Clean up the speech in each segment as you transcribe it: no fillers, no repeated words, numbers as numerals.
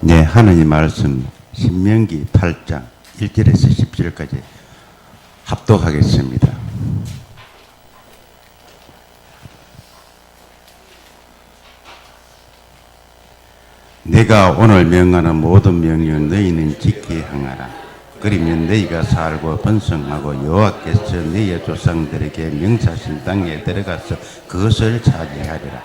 네, 하느님 말씀 신명기 8장 1절에서 10절까지 합독하겠습니다. 내가 오늘 명하는 모든 명령을 너희는 지키게 행하라. 그러면 너희가 살고 번성하고 여호와께서 너희의 조상들에게 명사신 땅에 들어가서 그것을 차지하리라.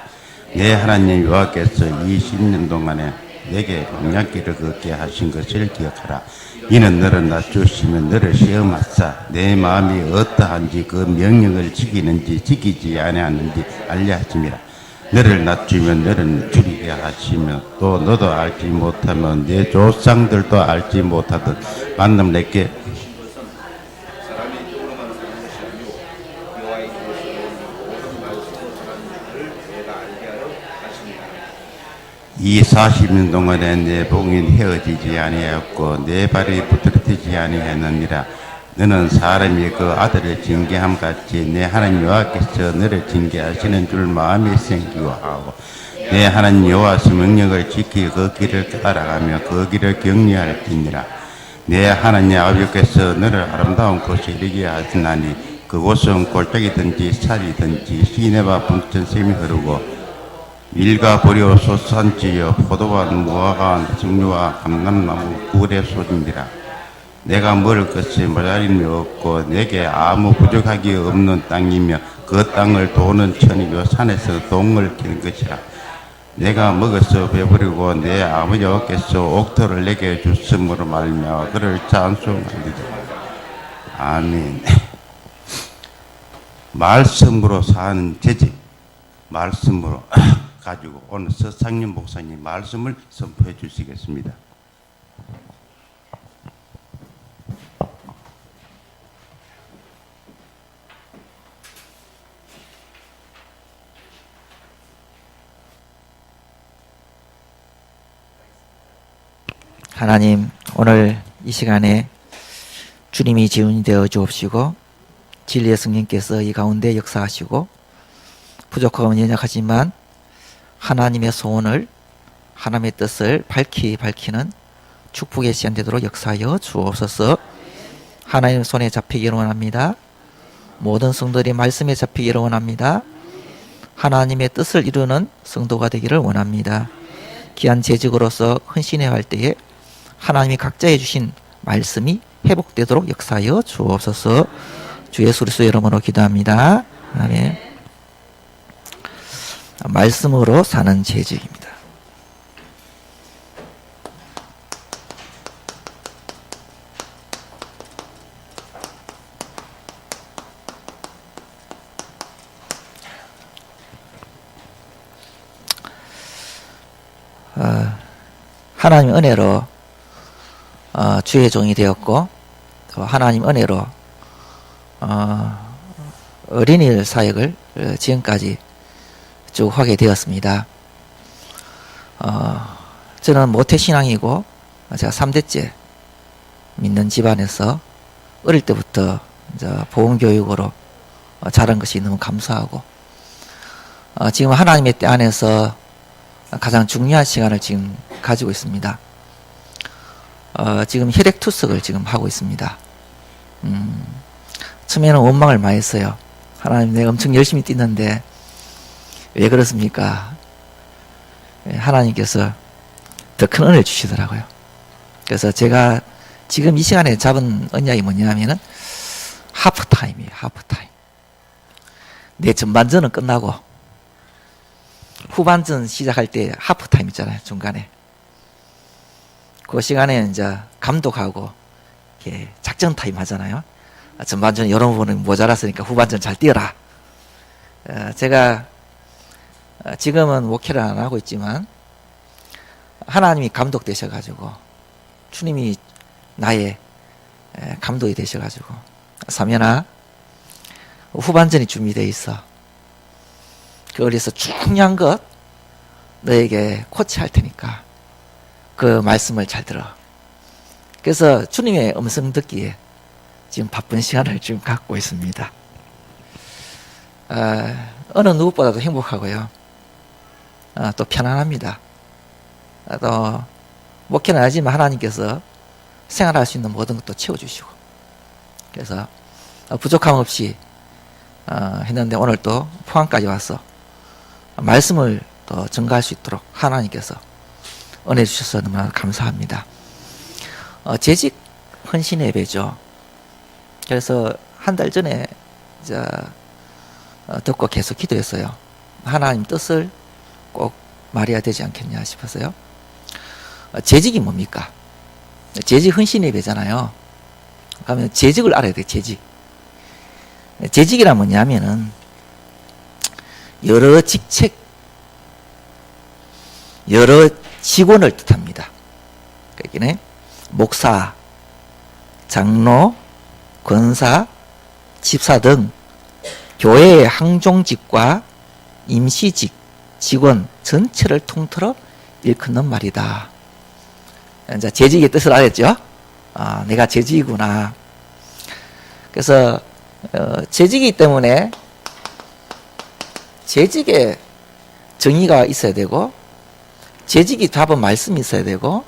내 하나님 여호와께서 20년 동안에 내게 공약길을 걷게 하신 것을 기억하라. 이는 너를 낮추시며 너를 시험하사 내 마음이 어떠한지 그 명령을 지키는지 지키지 아니하는지 알려 하심이라. 너를 낮추면 너를 줄이게 하시며 또 너도 알지 못하면 내 조상들도 알지 못하듯 만남 내게 이 40년 동안에 내 봉인 헤어지지 아니하였고 내 발이 부드러지지 아니하였느니라. 너는 사람이 그 아들을 징계함 같이 내 하나님 여호와께서 너를 징계하시는 줄 마음이 생기고 하고 내 하나님 여호와의 명령을 지키 그 길을 따라가며 그 길을 경외할지니라. 내 하나님 아버지께서 너를 아름다운 곳에 이르게 하시나니 그곳은 골짜기든지 산이든지 시내와 분천샘이 흐르고 밀과 보리와 소산지여 포도와 무화과 증류와 감람나무 꿀의 소진이라. 내가 먹을 것이 모자림이 없고 내게 아무 부족하기 없는 땅이며 그 땅을 도는 천이며 산에서 동을 키는 것이라. 내가 먹어서 배부르고 내 아버지 여호와께서 옥토를 내게 주심으로 말미암아 그를 찬송하리라. 아멘. 말씀으로 사는 재직, 말씀으로 가지고 오늘 서상윤 목사님 말씀을 선포해 주시겠습니다. 하나님, 오늘 이 시간에 주님이 지훈이 되어 주옵시고 진리의 성령께서 이 가운데 역사하시고 부족하고 연약하지만 하나님의 소원을, 하나님의 뜻을 밝히는 축복의 시간 되도록 역사하여 주옵소서. 하나님 손에 잡히기를 원합니다. 모든 성도들이 말씀에 잡히기를 원합니다. 하나님의 뜻을 이루는 성도가 되기를 원합니다. 귀한 재직으로서 헌신해야 할 때에 하나님이 각자에 주신 말씀이 회복되도록 역사하여 주옵소서. 주 예수 그리스도의 이름으로 기도합니다. 아멘. 말씀으로 사는 재직입니다. 하나님 은혜로 주의 종이 되었고 또 하나님 은혜로 어린이 사역을 지금까지 쭉 하게 되었습니다. 저는 모태신앙이고 제가 3대째 믿는 집안에서 어릴 때부터 이제 보험교육으로 자란 것이 너무 감사하고 지금 하나님의 때 안에서 가장 중요한 시간을 지금 가지고 있습니다. 지금 혈액투석을 지금 하고 있습니다. 처음에는 원망을 많이 했어요. 하나님, 내가 엄청 열심히 뛰는데 왜 그렇습니까? 하나님께서 더 큰 은혜를 주시더라고요. 그래서 제가 지금 이 시간에 잡은 언약이 뭐냐면은 하프타임이에요. 하프타임. 내 전반전은 끝나고 후반전 시작할 때 하프타임 있잖아요. 중간에. 그 시간에 이제 감독하고 이렇게 작전 타임 하잖아요. 전반전 여러분은 모자랐으니까 후반전 잘 뛰어라. 제가 지금은 목회를 안 하고 있지만 하나님이 감독 되셔가지고 주님이 나의 감독이 되셔가지고 사면아, 후반전이 준비되어 있어. 그래서 중요한 것 너에게 코치할 테니까 그 말씀을 잘 들어. 그래서 주님의 음성 듣기에 지금 바쁜 시간을 지금 갖고 있습니다. 어느 누구보다도 행복하고요. 또 편안합니다. 또 목회는 하지만 하나님께서 생활할 수 있는 모든 것도 채워주시고, 그래서 부족함 없이 했는데 오늘 또 포항까지 와서 말씀을 또 증가할 수 있도록 하나님께서 은혜 주셔서 너무나 감사합니다. 재직 헌신 예배죠. 그래서 한 달 전에 듣고 계속 기도했어요. 하나님 뜻을 꼭 말해야 되지 않겠냐 싶어서요. 재직이 뭡니까? 재직 헌신 예배잖아요. 그러면 재직을 알아야 돼요. 재직. 재직이란 뭐냐면은 여러 직책, 여러 직원을 뜻합니다. 그러니까 목사, 장로, 권사, 집사 등 교회의 항종직과 임시직, 직원 전체를 통틀어 일컫는 말이다. 이제 재직의 뜻을 알았죠? 내가 재직이구나. 그래서 재직이기 때문에 재직에 정의가 있어야 되고, 재직이 잡은 말씀이 있어야 되고,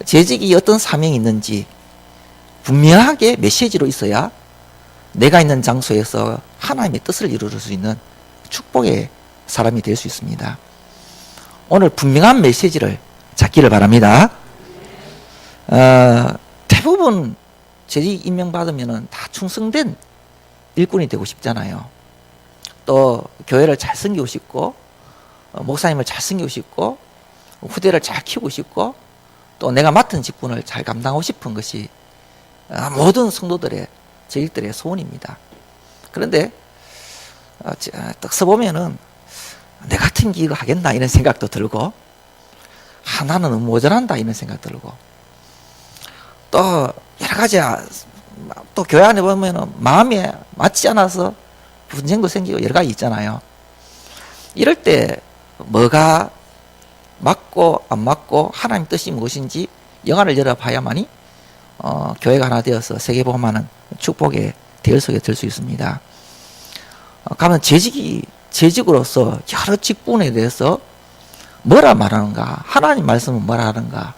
재직이 어떤 사명이 있는지 분명하게 메시지로 있어야 내가 있는 장소에서 하나님의 뜻을 이룰 수 있는 축복의 사람이 될 수 있습니다. 오늘 분명한 메시지를 찾기를 바랍니다. 대부분 재직 임명받으면 다 충성된 일꾼이 되고 싶잖아요. 또 교회를 잘 섬기고 싶고, 목사님을 잘 섬기고 싶고, 후대를 잘 키우고 싶고, 또 내가 맡은 직분을 잘 감당하고 싶은 것이 모든 성도들의, 재직들의 소원입니다. 그런데 딱 써보면은 내 같은 게 이거 하겠나 이런 생각도 들고, 나는 너무 모자란다 이런 생각 들고, 또 여러 가지, 또 교회 안에 보면은 마음에 맞지 않아서 분쟁도 생기고 여러 가지 있잖아요. 이럴 때 뭐가 맞고 안 맞고 하나님 뜻이 무엇인지 영안을 열어봐야만이 교회가 하나 되어서 세계복음하는 축복의 대열 속에 들 수 있습니다. 가면 재직으로서 여러 직분에 대해서 뭐라 말하는가, 하나님 말씀은 뭐라 하는가,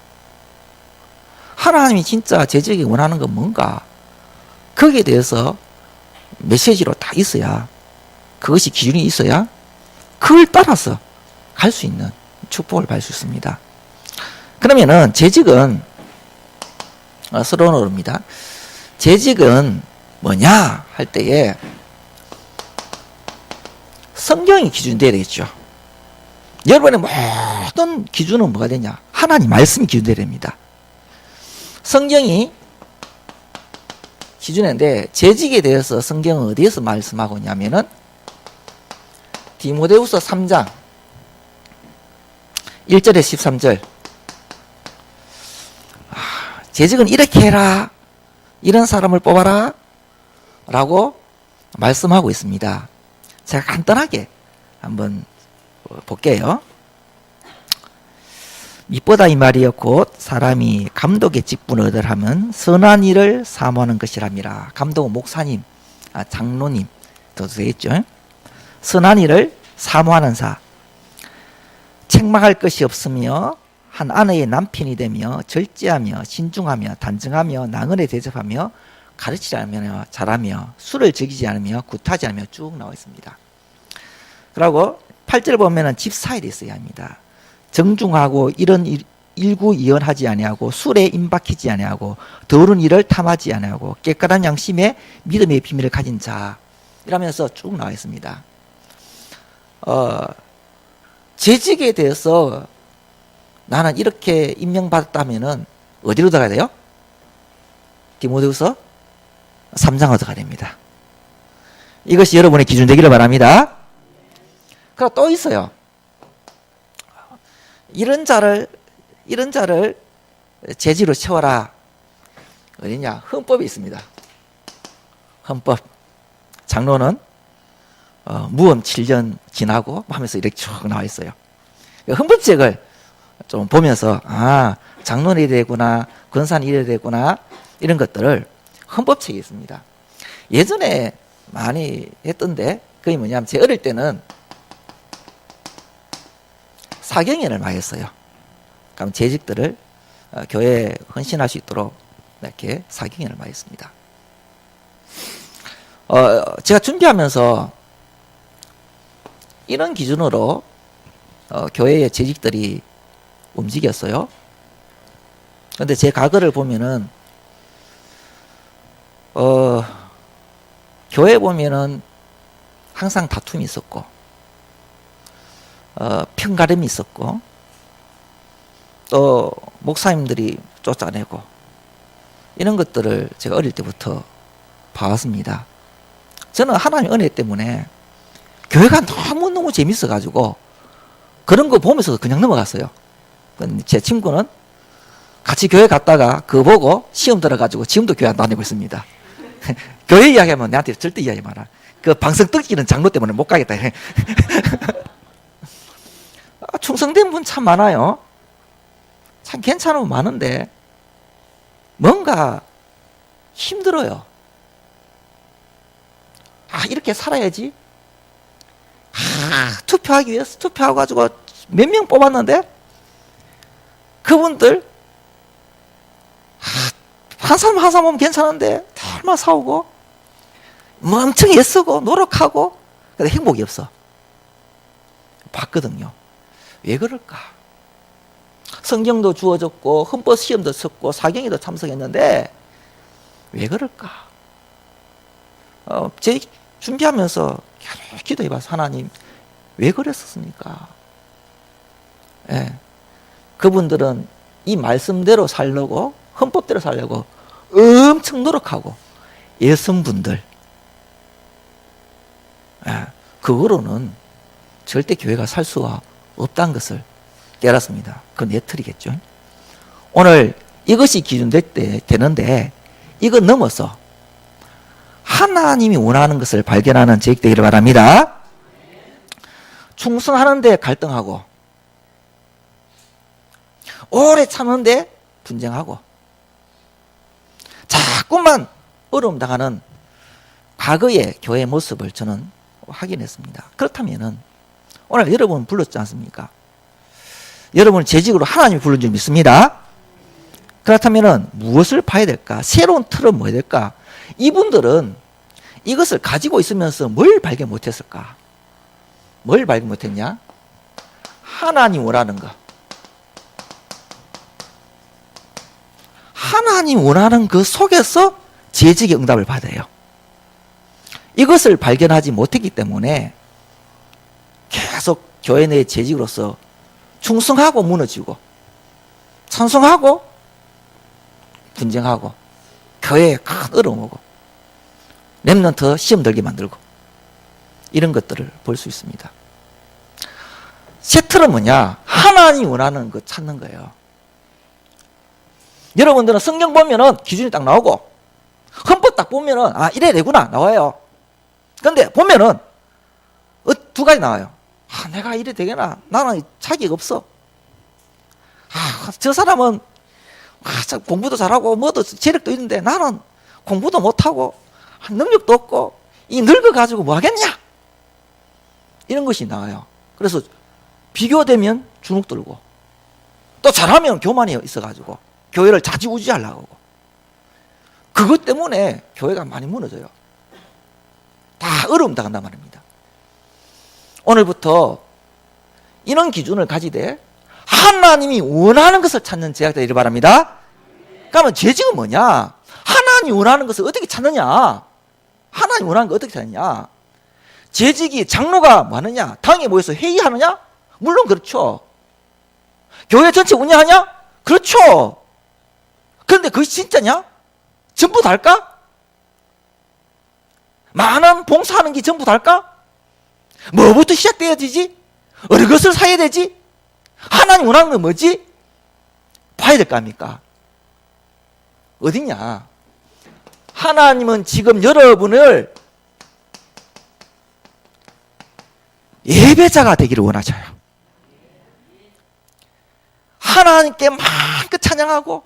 하나님이 진짜 재직이 원하는 건 뭔가, 거기에 대해서 메시지로 다 있어야, 그것이 기준이 있어야 그걸 따라서 갈 수 있는 축복을 받을 수 있습니다. 그러면은 재직은 서론어입니다. 재직은 뭐냐 할 때에 성경이 기준이 되어야 되겠죠. 여러분의 모든 기준은 뭐가 되냐? 하나님 말씀이 기준이 되어야 됩니다. 성경이 기준인데, 재직에 대해서 성경은 어디에서 말씀하고 있냐면은 디모데후서 3장 1절에 13절, 재직은 이렇게 해라, 이런 사람을 뽑아라 라고 말씀하고 있습니다. 제가 간단하게 한번 볼게요. 밑보다 이 말이여 곧 사람이 감독의 직분을 얻으려면 선한 일을 사모하는 것이랍니다. 감독은 목사님, 장로님 더 되겠죠. 선한 일을 사모하는 자, 책망할 것이 없으며 한 아내의 남편이 되며 절제하며 신중하며 단정하며 낭언에 대접하며 가르치지 않으며 잘하며 술을 즐기지 않으며 굿하지 않으며 쭉 나와 있습니다. 그리고 8절 보면은 집사일이 있어야 합니다. 정중하고 이런 일구이연하지 아니하고 술에 임박히지 아니하고 더러운 일을 탐하지 아니하고 깨끗한 양심에 믿음의 비밀을 가진 자, 이러면서 쭉 나와 있습니다. 재직에 대해서 나는 이렇게 임명받았다면은 어디로 들어가야 돼요? 디모데후서 3장으로 들어가야 됩니다. 이것이 여러분의 기준 되기를 바랍니다. 그리고 또 있어요. 이런 자를 재직으로 채워라. 어디냐? 헌법이 있습니다. 헌법. 장로는 무험 7년 지나고 하면서 이렇게 쭉 나와 있어요. 헌법책을 좀 보면서 장로는 이래야 되구나, 권사는 이래야 되구나, 이런 것들을 헌법책에 있습니다. 예전에 많이 했던데, 그게 뭐냐면 제 어릴 때는 사경연을 많이 했어요. 그럼 재직들을 교회에 헌신할 수 있도록 이렇게 사경을 많이 했습니다. 제가 준비하면서 이런 기준으로 교회의 재직들이 움직였어요. 그런데 제 과거를 보면은 교회 보면은 항상 다툼이 있었고 편가름이 있었고 또 목사님들이 쫓아내고 이런 것들을 제가 어릴 때부터 봐왔습니다. 저는 하나님의 은혜 때문에 교회가 너무너무 재밌어가지고 그런 거 보면서 그냥 넘어갔어요. 제 친구는 같이 교회 갔다가 그거 보고 시험 들어가지고 지금도 교회 안 다니고 있습니다. 교회 이야기하면 내한테 절대 이야기 마라. 그 방석 뜯기는 장로 때문에 못 가겠다. 충성된 분 참 많아요. 참 괜찮은 분 많은데 뭔가 힘들어요. 이렇게 살아야지. 투표하기 위해서 투표하고 가지고 몇 명 뽑았는데 그분들 한 사람 한 사람 보면 괜찮은데 얼마나 싸우고 뭐 엄청 애쓰고 노력하고 근데 행복이 없어. 봤거든요. 왜 그럴까? 성경도 주어졌고 헌법 시험도 썼고 사경에도 참석했는데 왜 그럴까? 제 준비하면서 기도해봐서 하나님 왜 그랬었습니까? 예. 그분들은 이 말씀대로 살려고 헌법대로 살려고 엄청 노력하고 애쓴 분들 그거로는 절대 교회가 살 수가 없다는 것을 깨달았습니다. 그건 내 틀이겠죠. 오늘 이것이 되는데 이거 넘어서 하나님이 원하는 것을 발견하는 제익되기를 바랍니다. 충성하는데 갈등하고 오래 참는데 분쟁하고 자꾸만 어려움 당하는 과거의 교회의 모습을 저는 확인했습니다. 그렇다면은 오늘 여러분 불렀지 않습니까? 여러분 재직으로 하나님이 부른 줄 믿습니다. 그렇다면은 무엇을 봐야 될까? 새로운 틀은 뭐 해야 될까? 이분들은 이것을 가지고 있으면서 뭘 발견 못했을까? 뭘 발견 못했냐? 하나님 원하는 거. 하나님 원하는 그 속에서 재직의 응답을 받아요. 이것을 발견하지 못했기 때문에 계속 교회 내 재직으로서 충성하고 무너지고 찬송하고 분쟁하고 교회에 큰 어려움 오고 렘넌트 시험 들게 만들고 이런 것들을 볼 수 있습니다. 새 틀은 뭐냐? 하나님이 원하는 거 찾는 거예요. 여러분들은 성경 보면은 기준이 딱 나오고 헌법 딱 보면은 이래야 되구나 나와요. 근데 보면은 두 가지 나와요. 내가 이래 되겠나? 나는 자격 없어. 저 사람은 공부도 잘하고 뭐도 재력도 있는데 나는 공부도 못하고 능력도 없고 이 늙어가지고 뭐 하겠냐? 이런 것이 나와요. 그래서 비교되면 주눅 들고 또 잘하면 교만이 있어가지고 교회를 좌지우지하려고 하고 그것 때문에 교회가 많이 무너져요. 다 어려움 당한단 말입니다. 오늘부터 이런 기준을 가지되 하나님이 원하는 것을 찾는 제가 되기를 바랍니다. 그러면 재직은 뭐냐? 하나님이 원하는 것을 어떻게 찾느냐? 하나님이 원하는 걸 어떻게 찾느냐? 재직이 장로가 뭐 하느냐? 당에 모여서 회의하느냐? 물론 그렇죠. 교회 전체 운영하냐? 그렇죠. 그런데 그것이 진짜냐? 전부 다일까? 많은 봉사하는 게 전부 다일까? 뭐부터 시작돼야 되지? 어느 것을 사야 되지? 하나님 원하는 건 뭐지? 봐야 될 거 아닙니까? 어디냐? 하나님은 지금 여러분을 예배자가 되기를 원하셔요. 하나님께 마음껏 찬양하고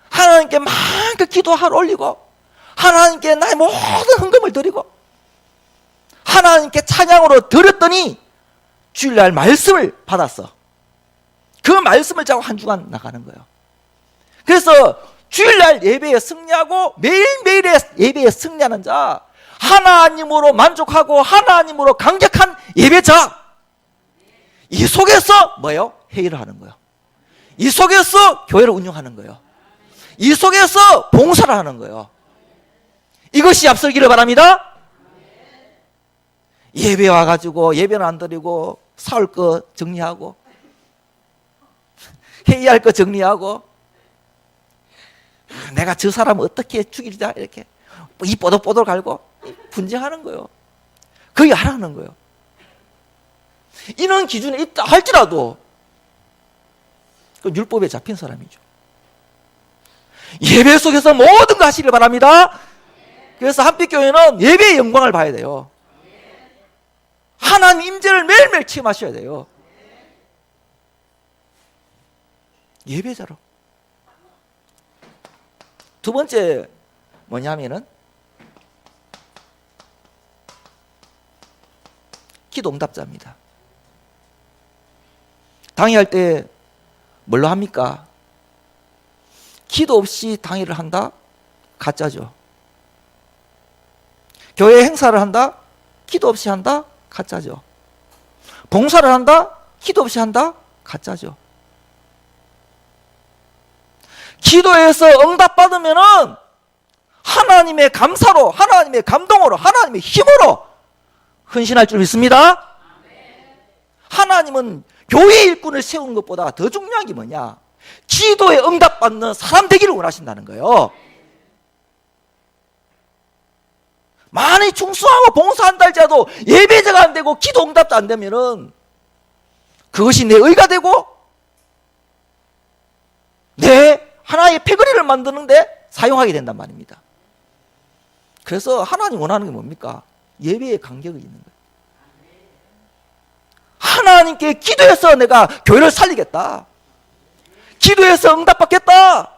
하나님께 마음껏 기도하러 올리고 하나님께 나의 모든 헌금을 드리고 하나님께 찬양으로 드렸더니 주일날 말씀을 받았어. 그 말씀을 자고 한 주간 나가는 거예요. 그래서 주일날 예배에 승리하고 매일매일의 예배에 승리하는 자, 하나님으로 만족하고 하나님으로 강력한 예배자, 이 속에서 뭐예요? 회의를 하는 거예요. 이 속에서 교회를 운영하는 거예요. 이 속에서 봉사를 하는 거예요. 이것이 앞설기를 바랍니다. 예배 와가지고 예배는 안 드리고 사올 거 정리하고 회의할 거 정리하고 내가 저 사람 어떻게 죽이자 이렇게 이 뽀득뽀득 갈고 분쟁하는 거예요. 그게 하라는 거예요. 이런 기준이 있다 할지라도 그 율법에 잡힌 사람이죠. 예배 속에서 모든 거 하시길 바랍니다. 그래서 한빛교회는 예배의 영광을 봐야 돼요. 하나님 임재를 매일매일 체험하셔야 돼요. 예배자로. 두 번째 뭐냐면은 기도 응답자입니다. 당회할 때 뭘로 합니까? 기도 없이 당회를 한다? 가짜죠. 교회 행사를 한다? 기도 없이 한다? 가짜죠. 봉사를 한다? 기도 없이 한다? 가짜죠. 기도에서 응답받으면은 하나님의 감사로, 하나님의 감동으로, 하나님의 힘으로 헌신할 줄 믿습니다. 하나님은 교회 일꾼을 세우는 것보다 더 중요한 게 뭐냐? 기도에 응답받는 사람 되기를 원하신다는 거예요. 많이 충성하고 봉사한다 할지라도 예배자가 안 되고 기도 응답도 안 되면은 그것이 내 의가 되고 내 하나의 패거리를 만드는데 사용하게 된단 말입니다. 그래서 하나님 원하는 게 뭡니까? 예배의 간격이 있는 거예요. 하나님께 기도해서 내가 교회를 살리겠다. 기도해서 응답받겠다.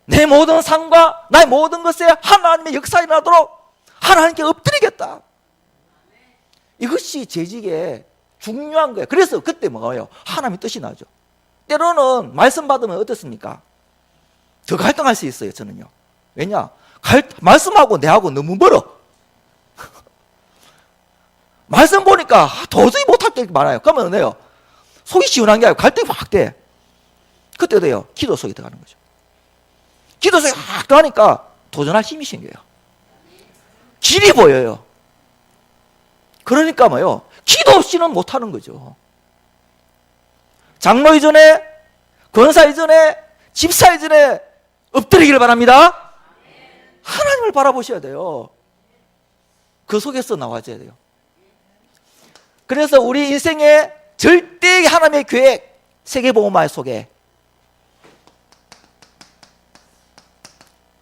내 모든 삶과 나의 모든 것에 하나님의 역사가 일어나도록 하나님께 엎드리겠다. 이것이 재직에 중요한 거예요. 그래서 그때 뭐예요? 하나님의 뜻이 나죠. 때로는 말씀 받으면 어떻습니까? 더 갈등할 수 있어요. 저는요. 왜냐? 말씀하고 내하고 너무 멀어. 말씀 보니까 도저히 못할 게 많아요. 그러면 뭐예요? 속이 시원한 게 아니고 갈등이 확 돼. 그때 돼요. 기도 속에 들어가는 거죠. 기도 속에 확 들어가니까 도전할 힘이 생겨요. 길이 보여요. 그러니까 뭐예요? 기도 없이는 못하는 거죠. 장로 이전에, 권사 이전에, 집사 이전에 엎드리기를 바랍니다. 하나님을 바라보셔야 돼요. 그 속에서 나와줘야 돼요. 그래서 우리 인생의 절대 하나님의 계획, 세계복음화 속에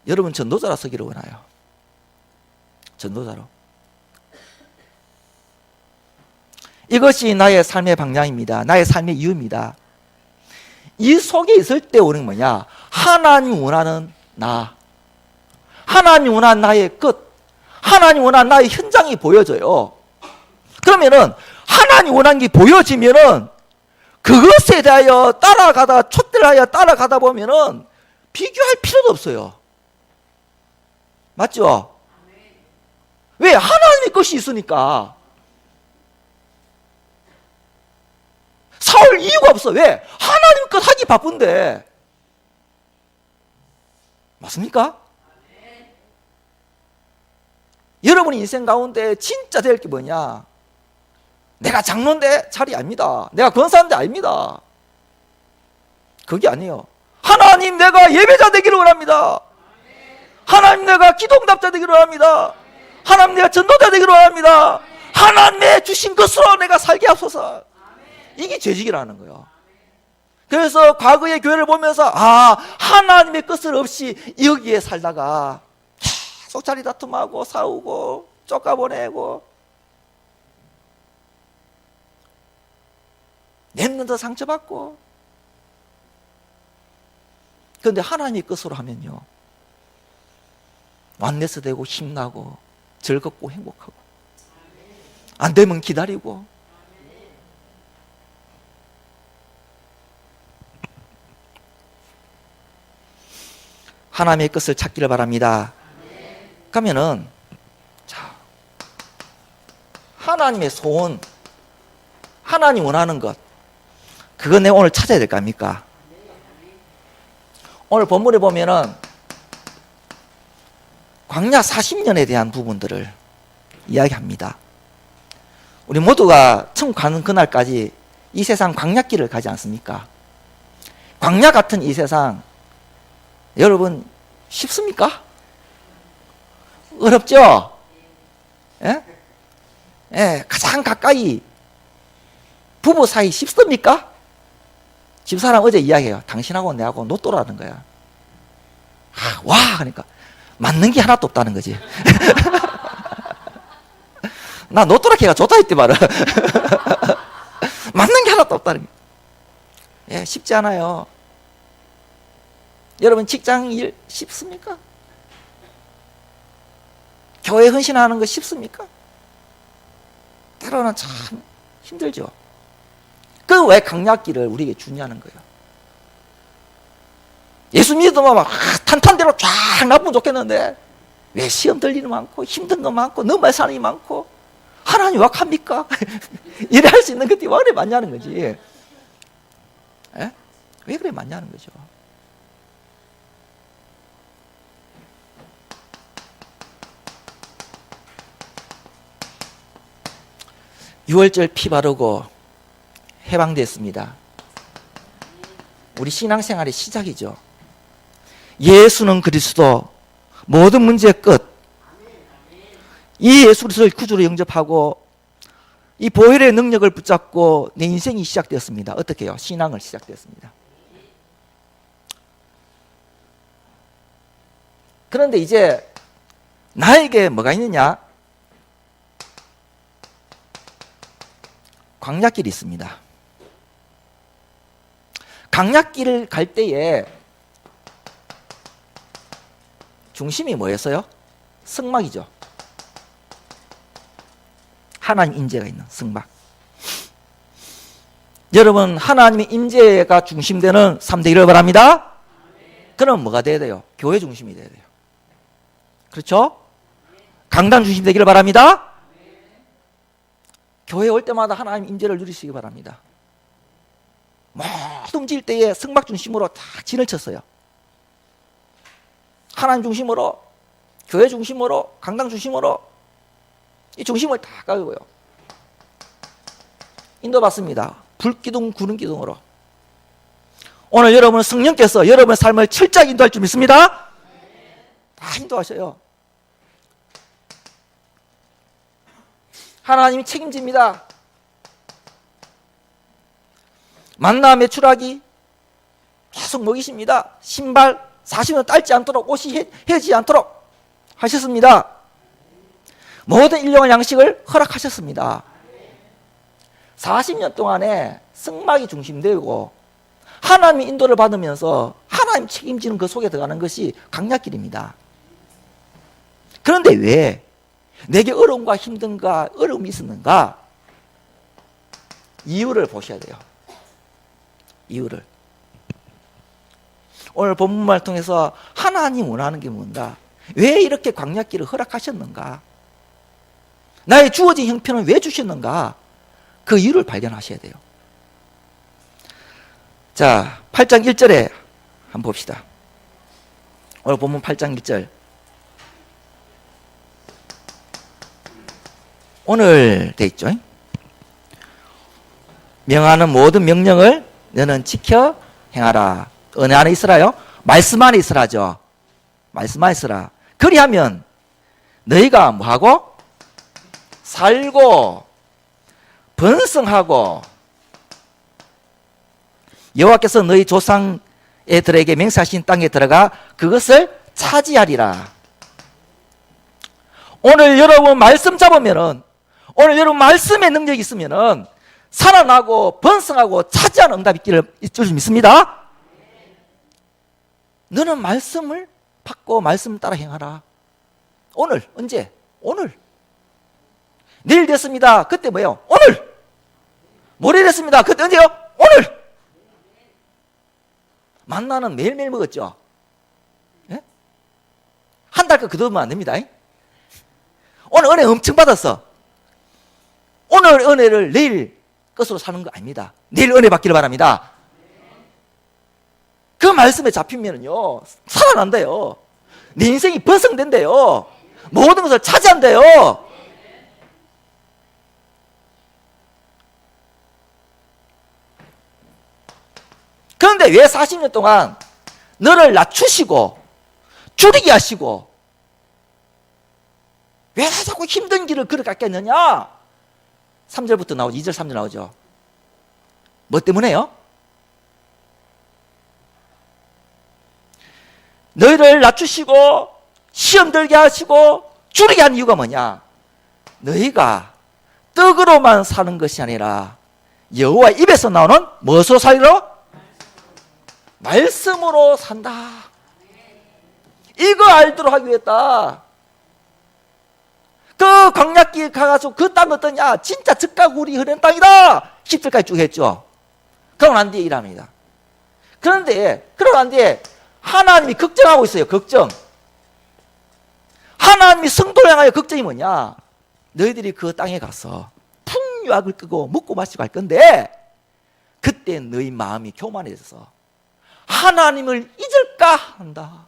여러분 전도자라 서기를 원해요. 전도자로. 이것이 나의 삶의 방향입니다. 나의 삶의 이유입니다. 이 속에 있을 때 오는 뭐냐? 하나님 원하는 나, 하나님 원하는 나의 끝, 하나님 원하는 나의 현장이 보여져요. 그러면은 하나님 원하는 게 보여지면은 그것에 대하여 따라가다 촛대하여 따라가다 보면은 비교할 필요도 없어요. 맞죠? 왜? 하나님의 것이 있으니까. 사올 이유가 없어. 왜? 하나님 것 하기 바쁜데. 맞습니까? 여러분 인생 가운데 진짜 될 게 뭐냐? 내가 장로인데 자리 아닙니다. 내가 권사인데 아닙니다. 그게 아니에요. 하나님 내가 예배자 되기를 원합니다. 하나님 내가 기도응답자 되기를 원합니다. 하나님 내가 전도자 되기를 원합니다. 하나님 내 주신 것으로 내가 살게 하소서. 이게 재직이라는 거예요. 그래서 과거의 교회를 보면서 하나님의 것을 없이 여기에 살다가 계속 자리 다툼하고 싸우고 쫓아보내고 냈는데 상처받고. 그런데 하나님의 것으로 하면요 완네스 되고 힘나고 즐겁고 행복하고 안 되면 기다리고. 하나님의 것을 찾기를 바랍니다. 그러면은 자, 하나님의 소원, 하나님 원하는 것, 그거 내가 오늘 찾아야 될 거 아닙니까? 오늘 본문에 보면은 광야 40년에 대한 부분들을 이야기합니다. 우리 모두가 천국 가는 그날까지 이 세상 광야길을 가지 않습니까? 광야 같은 이 세상 여러분 쉽습니까? 어렵죠? 예? 예, 가장 가까이 부부 사이 쉽습니까? 집사람 어제 이야기해요. 당신하고 내하고 노또라는 거야. 아, 와 하니까 맞는 게 하나도 없다는 거지. 나 노또라 걔가 좋다 했대 말은. 맞는 게 하나도 없다는 게. 예, 쉽지 않아요. 여러분 직장 일 쉽습니까? 교회 헌신하는 거 쉽습니까? 때로는 참 힘들죠. 그 왜 강약기를 우리에게 주냐는 거예요. 예수 믿으면 막 탄탄대로 쫙 나쁘면 좋겠는데 왜 시험 들리는 많고 힘든 거 많고 너무 사람이 많고 하나님 wak합니까? 이래 할 수 있는 것들이 왜 그래 많냐는 거지. 에? 왜 그래 많냐는 거죠. 유월절 피 바르고 해방됐습니다. 우리 신앙생활의 시작이죠. 예수는 그리스도, 모든 문제의 끝. 이 예수 그리스도를 구주로 영접하고 이 보혈의 능력을 붙잡고 내 인생이 시작되었습니다. 어떻게 해요? 신앙을 시작되었습니다. 그런데 이제 나에게 뭐가 있느냐? 광야길이 있습니다. 광야길을 갈 때에 중심이 뭐였어요? 성막이죠. 하나님 임재가 있는 성막. 여러분 하나님의 임재가 중심되는 3대 일을 바랍니다. 그럼 뭐가 돼야 돼요? 교회 중심이 돼야 돼요. 그렇죠? 강단 중심 되기를 바랍니다. 교회 올 때마다 하나님 임재를 누리시기 바랍니다. 모든 질 때에 성막 중심으로 다 진을 쳤어요. 하나님 중심으로, 교회 중심으로, 강당 중심으로 이 중심을 다 가고요. 인도받습니다. 불기둥, 구름기둥으로. 오늘 여러분은 성령께서 여러분의 삶을 철저하게 인도할 줄 믿습니다. 다 인도하셔요. 하나님이 책임집니다. 만나 매출하기 계속 먹이십니다. 신발 40년 딸지 않도록, 옷이 헤어지지 않도록 하셨습니다. 모든 일용할 양식을 허락하셨습니다. 40년 동안에 성막이 중심되고 하나님의 인도를 받으면서 하나님 책임지는 그 속에 들어가는 것이 강약길입니다. 그런데 왜 내게 어려움과 힘든가, 어려움이 있었는가? 이유를 보셔야 돼요. 이유를. 오늘 본문을 통해서 하나님 원하는 게 뭔가? 왜 이렇게 광야길을 허락하셨는가? 나의 주어진 형편을 왜 주셨는가? 그 이유를 발견하셔야 돼요. 자, 8장 1절에 한번 봅시다. 오늘 본문 8장 1절. 오늘 돼 있죠. 명하는 모든 명령을 너는 지켜 행하라. 어느 안에 있으라요? 말씀 안에 있으라죠. 말씀 안에 있으라. 그리하면 너희가 뭐하고? 살고 번성하고 여호와께서 너희 조상 애들에게 맹세하신 땅에 들어가 그것을 차지하리라. 오늘 여러분 말씀 잡으면은, 오늘 여러분 말씀의 능력이 있으면은 살아나고 번성하고 차지하는 응답이 있을 줄 믿습니다. 너는 말씀을 받고 말씀 따라 행하라. 오늘 언제? 오늘. 내일 됐습니다. 그때 뭐예요? 오늘. 모레 됐습니다. 그때 언제요? 오늘. 만나는 매일매일 먹었죠. 예? 한 달 거 거두면 안 됩니다. 오늘 은혜 엄청 받았어. 오늘 은혜를 내일 것으로 사는 거 아닙니다. 내일 은혜 받기를 바랍니다. 그 말씀에 잡히면요 살아난대요. 내 인생이 번성된대요. 모든 것을 차지한대요. 그런데 왜 40년 동안 너를 낮추시고 줄이게 하시고 왜 자꾸 힘든 길을 걸어갔겠느냐? 3절부터 나오죠. 2절 3절 나오죠. 뭐 때문에요? 너희를 낮추시고 시험 들게 하시고 줄이게 한 이유가 뭐냐? 너희가 떡으로만 사는 것이 아니라 여호와 입에서 나오는 무엇으로 살기로? 말씀으로 산다. 이거 알도록 하기 위했다. 그 광야길 가가지고 그 땅 어떠냐? 진짜 젖가구리 흐르는 땅이다. 10절까지 쭉 했죠. 그러고 난 뒤에 일합니다. 그런데 그러고 난 뒤에 하나님이 걱정하고 있어요. 걱정. 하나님이 성도를 향하여 걱정이 뭐냐? 너희들이 그 땅에 가서 풍요악을 끄고 먹고 마시고 할 건데 그때 너희 마음이 교만해져서 하나님을 잊을까 한다.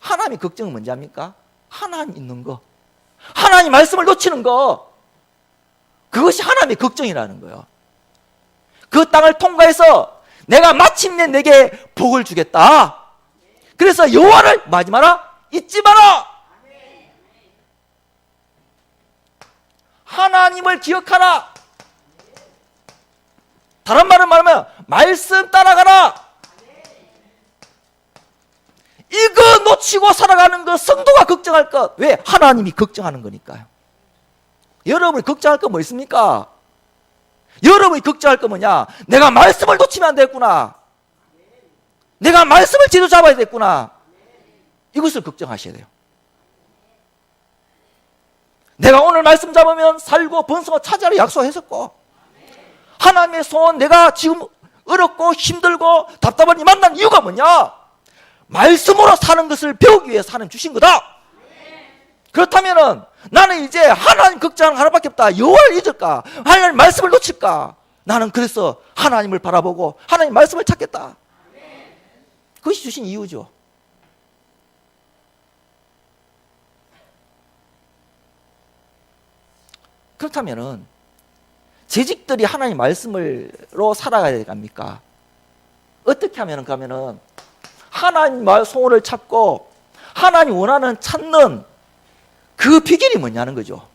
하나님의 걱정은 뭔지 압니까? 하나님 있는 거, 하나님 말씀을 놓치는 거, 그것이 하나님의 걱정이라는 거예요. 그 땅을 통과해서 내가 마침내 내게 복을 주겠다. 그래서 여호와를 뭐 하지 마라? 잊지 마라. 하나님을 기억하라. 다른 말은 말하면 말씀 따라가라. 이거 놓치고 살아가는 것 성도가 걱정할 것. 왜? 하나님이 걱정하는 거니까요. 여러분이 걱정할 건 뭐 있습니까? 여러분이 걱정할 건 뭐냐? 내가 말씀을 놓치면 안 되겠구나. 내가 말씀을 제대로 잡아야 되겠구나. 이것을 걱정하셔야 돼요. 내가 오늘 말씀 잡으면 살고 번성을 차지하려 약속했었고, 하나님의 소원, 내가 지금 어렵고 힘들고 답답한 이 만난 이유가 뭐냐? 말씀으로 사는 것을 배우기 위해서 하나님 주신 거다. 그렇다면은 나는 이제 하나님 걱정하는 하나밖에 없다. 여호와를 잊을까? 하나님 말씀을 놓칠까? 나는 그래서 하나님을 바라보고 하나님 말씀을 찾겠다. 그것이 주신 이유죠. 그렇다면은 재직들이 하나님 말씀으로 살아가야 됩니까? 어떻게 하면은 가면은 하나님 소원을 찾고 하나님 원하는 찾는 그 비결이 뭐냐는 거죠.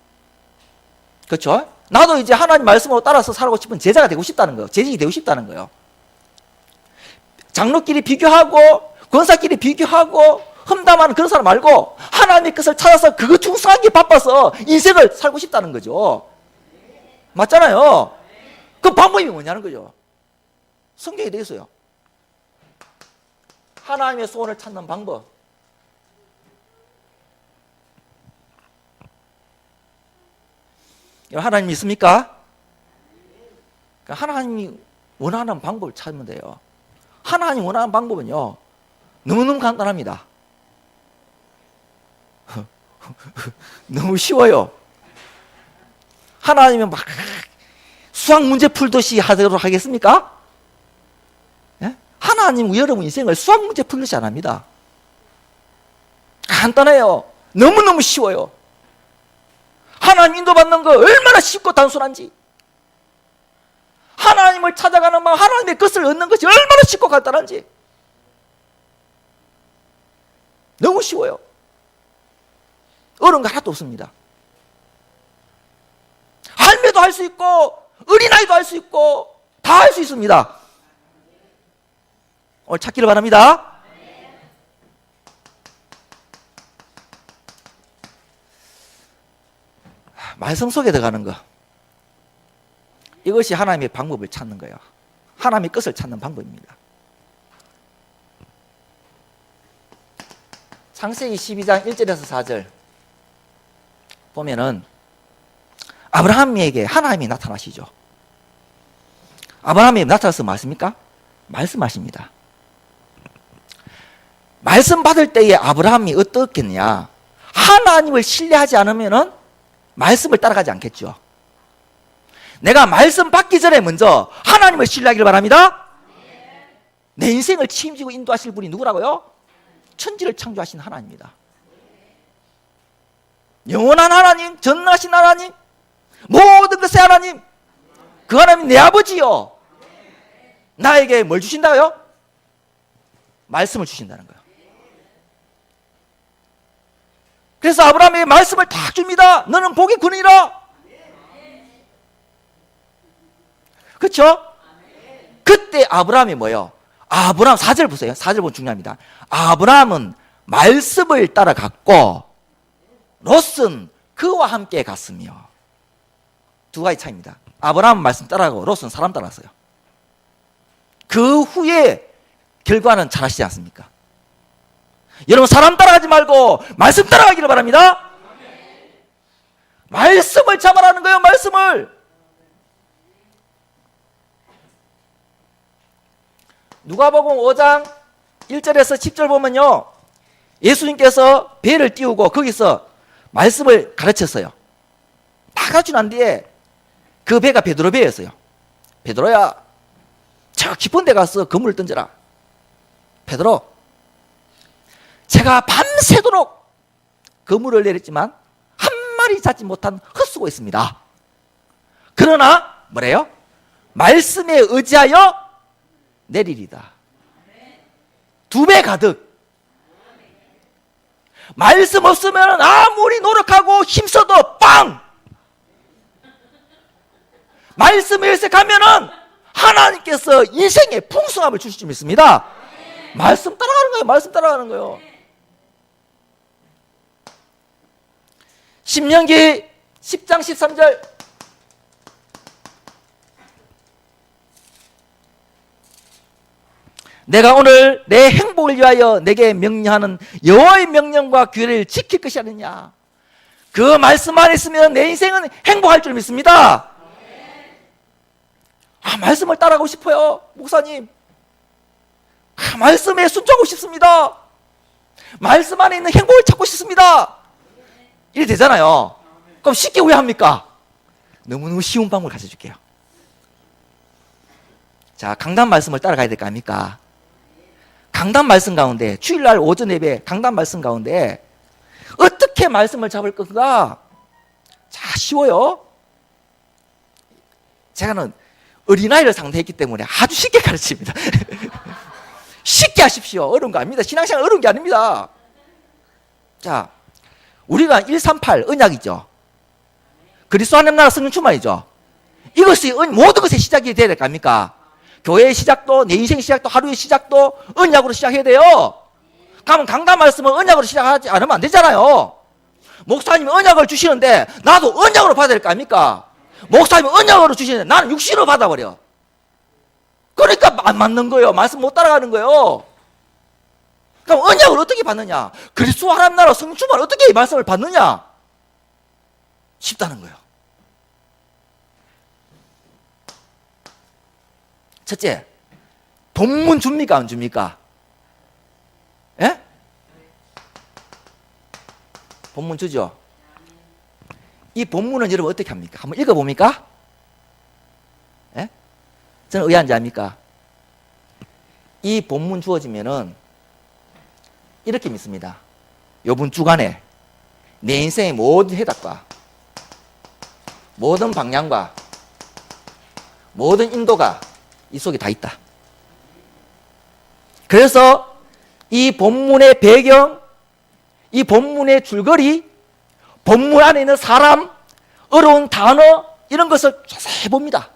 그렇죠? 나도 이제 하나님 말씀으로 따라서 살고 싶은 제자가 되고 싶다는 거예요. 재직이 되고 싶다는 거예요. 장로끼리 비교하고 권사끼리 비교하고 험담하는 그런 사람 말고 하나님의 뜻을 찾아서 그거 충성하기 바빠서 인생을 살고 싶다는 거죠. 맞잖아요. 그 방법이 뭐냐는 거죠. 성경에 되어 있어요. 하나님의 소원을 찾는 방법. 하나님 믿습니까? 하나님이 원하는 방법을 찾으면 돼요. 하나님 원하는 방법은요, 너무너무 간단합니다. 너무 쉬워요. 하나님은 막 수학 문제 풀듯이 하도록 하겠습니까? 예? 하나님 여러분 인생을 수학 문제 풀듯이 안 합니다. 간단해요. 너무너무 쉬워요. 하나님 인도받는 거 얼마나 쉽고 단순한지, 하나님을 찾아가는 마음, 하나님의 것을 얻는 것이 얼마나 쉽고 간단한지 너무 쉬워요. 어려운 거 하나도 없습니다. 할매도 할 수 있고 어린아이도 할 수 있고 다 할 수 있습니다. 오늘 찾기를 바랍니다. 말씀 속에 들어가는 거, 이것이 하나님의 방법을 찾는 거예요. 하나님의 뜻을 찾는 방법입니다. 창세기 12장 1절에서 4절 보면은 아브라함에게 하나님이 나타나시죠. 아브라함이 나타나서 말씀입니까? 말씀하십니다. 말씀 받을 때에 아브라함이 어떻겠냐? 하나님을 신뢰하지 않으면은 말씀을 따라가지 않겠죠. 내가 말씀 받기 전에 먼저 하나님을 신뢰하기를 바랍니다. 내 인생을 책임지고 인도하실 분이 누구라고요? 천지를 창조하신 하나님입니다. 영원한 하나님, 전능하신 하나님, 모든 것의 하나님, 그 하나님 내 아버지요. 나에게 뭘 주신다고요? 말씀을 주신다는 거예요. 그래서 아브라함에게 말씀을 딱 줍니다. 너는 복이 그니라. 그렇죠? 그때 아브라함이 뭐예요? 아브라함 4절 보세요. 4절 보면 중요합니다. 아브라함은 말씀을 따라갔고 롯은 그와 함께 갔으며. 두 가지 차이입니다. 아브라함은 말씀 따라가고 롯은 사람 따라갔어요. 그 후에 결과는 잘 아시지 않습니까? 여러분 사람 따라가지 말고 말씀 따라가기를 바랍니다. 말씀을 잡아라는 거예요. 말씀을. 누가복음 5장 1절에서 10절 보면요, 예수님께서 배를 띄우고 거기서 말씀을 가르쳤어요. 다 가르치고 난 뒤에 그 배가 베드로 배였어요. 베드로야, 저 깊은 데 가서 그물을 던져라. 베드로, 제가 밤새도록 그물을 내렸지만 한 마리 잡지 못한 헛수고 있습니다. 그러나 뭐래요? 말씀에 의지하여 내리리다. 2배 가득. 말씀 없으면 아무리 노력하고 힘써도 빵! 말씀에 의지하면은 하나님께서 인생에 풍성함을 주실 줄 믿습니다. 말씀 따라가는 거예요. 말씀 따라가는 거예요. 신명기 10장 13절. 내가 오늘 내 행복을 위하여 내게 명령하는 여호와의 명령과 규례를 지킬 것이 아니냐. 그 말씀 안에 있으면 내 인생은 행복할 줄 믿습니다. 말씀을 따라가고 싶어요, 목사님. 말씀에 순종하고 싶습니다. 말씀 안에 있는 행복을 찾고 싶습니다. 이래 되잖아요. 그럼 쉽게 왜 합니까? 너무너무 쉬운 방법을 가르쳐줄게요. 자, 강단 말씀을 따라가야 될 거 아닙니까? 강단 말씀 가운데, 주일날 오전 예배 강단 말씀 가운데 어떻게 말씀을 잡을 건가? 자, 쉬워요. 제가는 어린아이를 상대했기 때문에 아주 쉽게 가르칩니다. 쉽게 하십시오. 어려운 거 아닙니다. 신앙생활 어려운 게 아닙니다. 자, 우리가 138 언약이죠. 그리스도 하나님 나라 성령 충만이죠. 이것이 모든 것의 시작이 돼야 될 거 아닙니까? 교회의 시작도, 내 인생의 시작도, 하루의 시작도 언약으로 시작해야 돼요. 그러면 강단 말씀은 언약으로 시작하지 않으면 안 되잖아요. 목사님이 언약을 주시는데 나도 언약으로 받아야 될 거 아닙니까? 목사님이 언약으로 주시는데 나는 육신으로 받아버려. 그러니까 안 맞는 거예요. 말씀 못 따라가는 거예요. 그럼 언약을 어떻게 받느냐? 그리스도 하나님 나라 성령 충만을 어떻게 이 말씀을 받느냐? 쉽다는 거예요. 첫째, 본문 줍니까 안 줍니까? 예? 본문 주죠. 이 본문은 여러분 어떻게 합니까? 한번 읽어봅니까? 예? 저는 의아한지 압니까? 이 본문 주어지면은 이렇게 믿습니다. 요번 주간에 내 인생의 모든 해답과 모든 방향과 모든 인도가 이 속에 다 있다. 그래서 이 본문의 배경, 이 본문의 줄거리, 본문 안에 있는 사람, 어려운 단어 이런 것을 자세히 봅니다.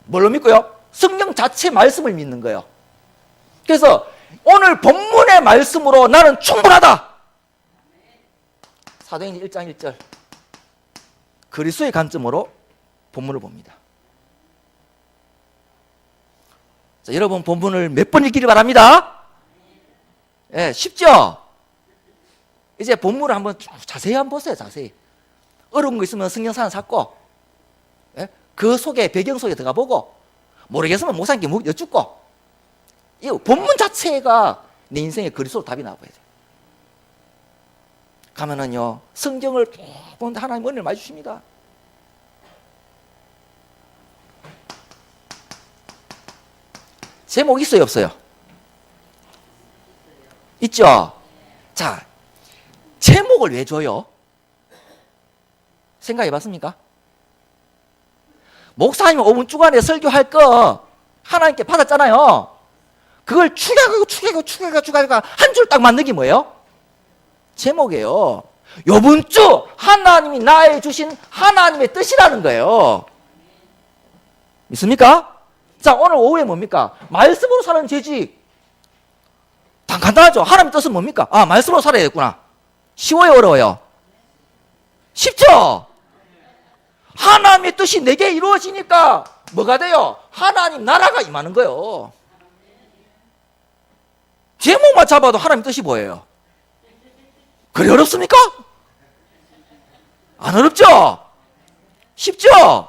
뭘로 믿고요? 성경 자체 말씀을 믿는 거예요. 그래서 오늘 본문의 말씀으로 나는 충분하다. 사도행전 1장 1절 그리스도의 관점으로 본문을 봅니다. 자, 여러분 본문을 몇 번 읽기를 바랍니다. 예, 쉽죠? 이제 본문을 한번 자세히 한번 보세요. 자세히. 어려운 거 있으면 성경사는 찾고, 예? 그 속에 배경 속에 들어가 보고, 모르겠으면 목사님께 여쭙고, 이 본문 자체가 내 인생의 그리스도 답이 나와야 돼. 가면은요, 성경을 쭉 보는데 하나님 은혜를 많이 주십니다. 제목 있어요, 없어요? 있죠? 자, 제목을 왜 줘요? 생각해 봤습니까? 목사님 5분 주간에 설교할 거 하나님께 받았잖아요. 그걸 추가가 한 줄 딱 만든 게 뭐예요? 제목이에요. 요번 주 하나님이 나에 주신 하나님의 뜻이라는 거예요. 믿습니까? 자, 오늘 오후에 뭡니까? 말씀으로 사는 재직. 간단하죠? 하나님의 뜻은 뭡니까? 아, 말씀으로 살아야겠구나. 쉬워요, 어려워요? 쉽죠? 하나님의 뜻이 내게 이루어지니까 뭐가 돼요? 하나님 나라가 임하는 거예요. 제목만 잡아도 하나님 뜻이 보여요. 그래 어렵습니까? 안 어렵죠? 쉽죠?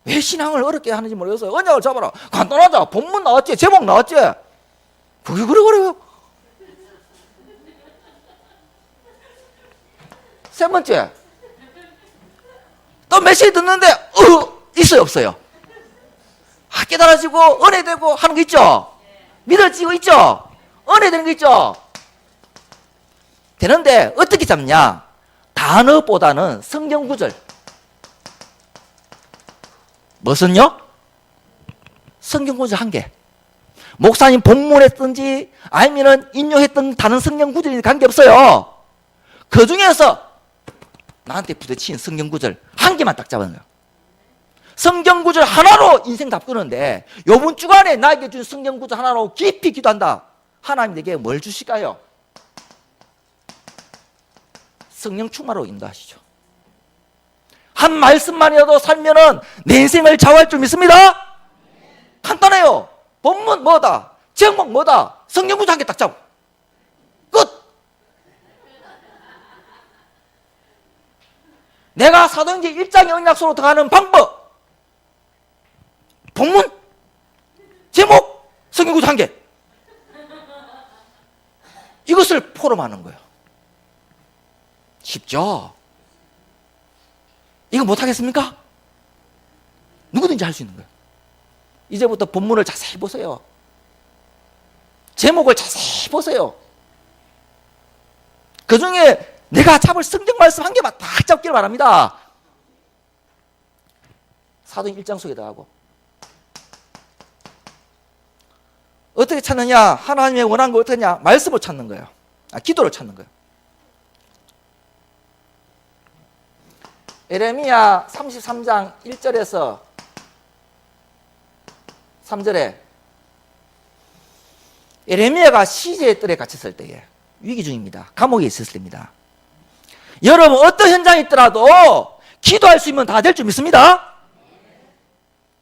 왜 신앙을 어렵게 하는지 모르겠어요. 언약을 잡아라. 간단하죠? 본문 나왔지? 제목 나왔지? 그게 그래요. 세 번째, 또 메시지 듣는데 있어요, 없어요? 깨달아지고 은혜되고 하는 거 있죠? 믿어지고 있죠? 은혜되는 거 있죠? 되는데 어떻게 잡냐? 단어보다는 성경 구절. 무엇은요? 성경 구절 한 개. 목사님 본문했든지 아니면 인용했던 다른 성경 구절이 관계없어요. 그 중에서 나한테 부딪힌 성경 구절 한 개만 딱 잡아요. 성경 구절 하나로 인생 답꾸는데 요번 주간에 나에게 준 성경 구절 하나로 깊이 기도한다. 하나님 내게 뭘 주실까요? 성령 충만으로 인도하시죠. 한 말씀만이라도 살면은 내 인생을 좌우할 줄 믿습니다. 간단해요. 본문 뭐다? 제목 뭐다? 성경 구절 한 개 딱 잡아. 끝. 내가 사도행전 1장의 언약서로 들어가는 방법. 본문, 제목, 성경 구절 한 개. 이것을 포럼하는 거예요. 쉽죠? 이거 못하겠습니까? 누구든지 할 수 있는 거예요. 이제부터 본문을 자세히 보세요. 제목을 자세히 보세요. 그 중에 내가 잡을 성경 말씀 한 개만 딱 잡기를 바랍니다. 사도행 1장 속에 들어가고. 어떻게 찾느냐? 하나님의 원하는 거 어떻게 하냐? 말씀으로 찾는 거예요. 기도로 찾는 거예요. 에레미야 33장 1절에서 3절에 에레미야가 시제의 뜰에 갇혔을 때에 위기 중입니다. 감옥에 있었을 때입니다. 여러분 어떤 현장에 있더라도 기도할 수 있으면 다 될 줄 믿습니다.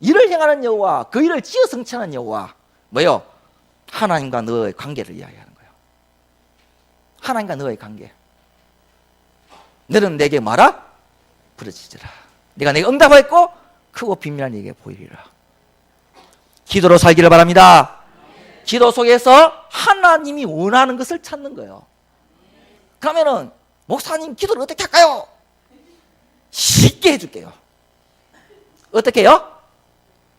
일을 행하는 여호와, 그 일을 지어 성취하는 여호와, 뭐요? 하나님과 너의 관계를 이야기하는 거예요. 하나님과 너의 관계. 너는 내게 말아? 부르짖으라. 네가 내게 응답하였고 크고 비밀한 네게 보이리라. 기도로 살기를 바랍니다. 기도 속에서 하나님이 원하는 것을 찾는 거예요. 그러면은 목사님 기도를 어떻게 할까요? 쉽게 해줄게요. 어떻게 해요?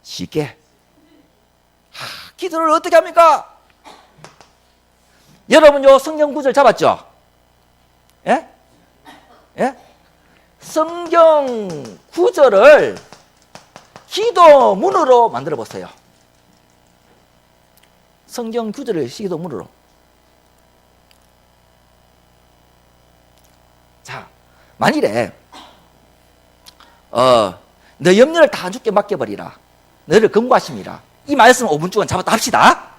쉽게. 기도를 어떻게 합니까? 여러분 요 성경 구절 잡았죠? 예? 예? 성경 구절을 기도문으로 만들어 보세요. 성경 구절을 기도문으로. 자, 만일에 너 염려를 다 주께 맡겨버리라. 너를 근고하심이라. 이 말씀 5분 동안 잡았다 합시다.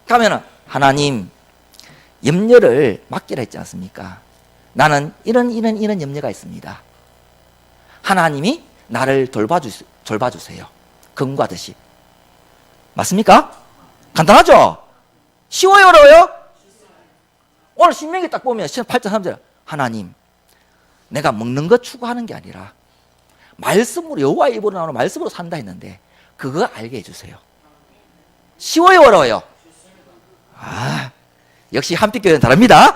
그러면은 하나님 염려를 맡기라 했지 않습니까? 나는 이런 염려가 있습니다. 하나님이 나를 돌봐주세요. 근고하듯이. 맞습니까? 간단하죠? 쉬워요, 어려워요? 오늘 신명기 딱 보면 8장 3절 하나님 내가 먹는 것 추구하는 게 아니라 말씀으로 여호와의 입으로 나오는 말씀으로 산다 했는데 그거 알게 해주세요. 쉬워요, 어려워요? 역시 한빛교회는 다릅니다.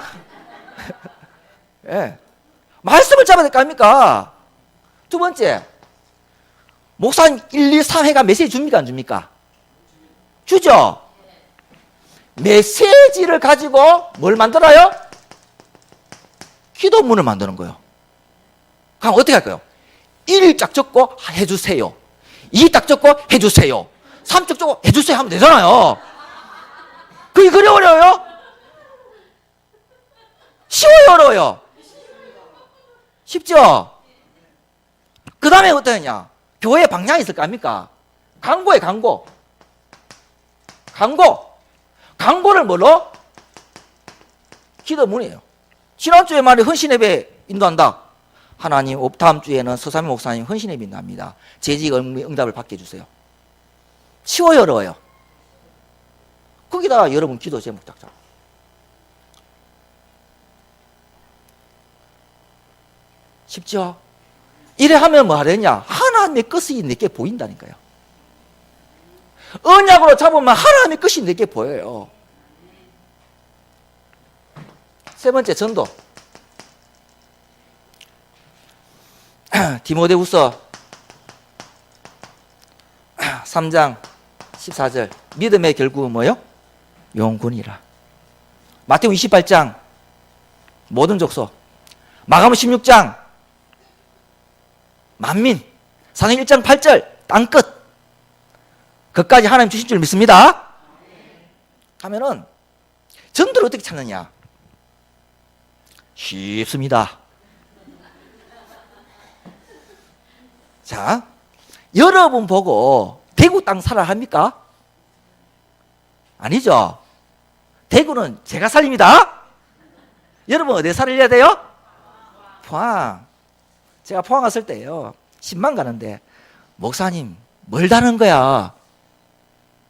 예. 말씀을 잡아야 될 거 아닙니까? 두 번째, 목사님 1, 2, 3회가 메시지 줍니까? 안 줍니까? 주죠? 메시지를 가지고 뭘 만들어요? 기도문을 만드는 거예요. 그럼 어떻게 할까요? 1 딱 적고 해주세요. 2 딱 적고 해주세요. 3 딱 적고 해주세요 하면 되잖아요. 그게 그리 어려워요? 쉬워요, 어려워요? 쉽죠? 그 다음에 어떠냐? 교회 방향이 있을 거 아닙니까? 광고에 광고. 광고를 뭘로? 기도문이에요. 지난주에 말이 헌신예배 인도한다. 하나님, 다음 주에는 서삼위 목사님 헌신예배 인도합니다. 재직 응답을 받게 해주세요. 쉬워요, 어려워요? 거기다가 여러분 기도 제목 딱 잡아. 쉽죠? 이래 하면 뭐 하려냐? 하나님의 끝이 내게 보인다니까요. 언약으로 잡으면 하나님의 끝이 내게 보여요. 세 번째, 전도. 디모데후서 3장 14절. 믿음의 결국은 뭐요? 영군이라. 마태복음 28장 모든 족속. 마가복음 16장 만민. 사도행 1장 8절 땅끝. 그까지 하나님 주신 줄 믿습니다. 하면은 전도를 어떻게 찾느냐? 쉽습니다. 자, 여러분 보고 대구 땅 살아 합니까? 아니죠. 대구는 제가 살립니다. 여러분 어디 살려야 돼요? 포항. 제가 포항 갔을 때요 10만 가는데 목사님 멀다는 거야.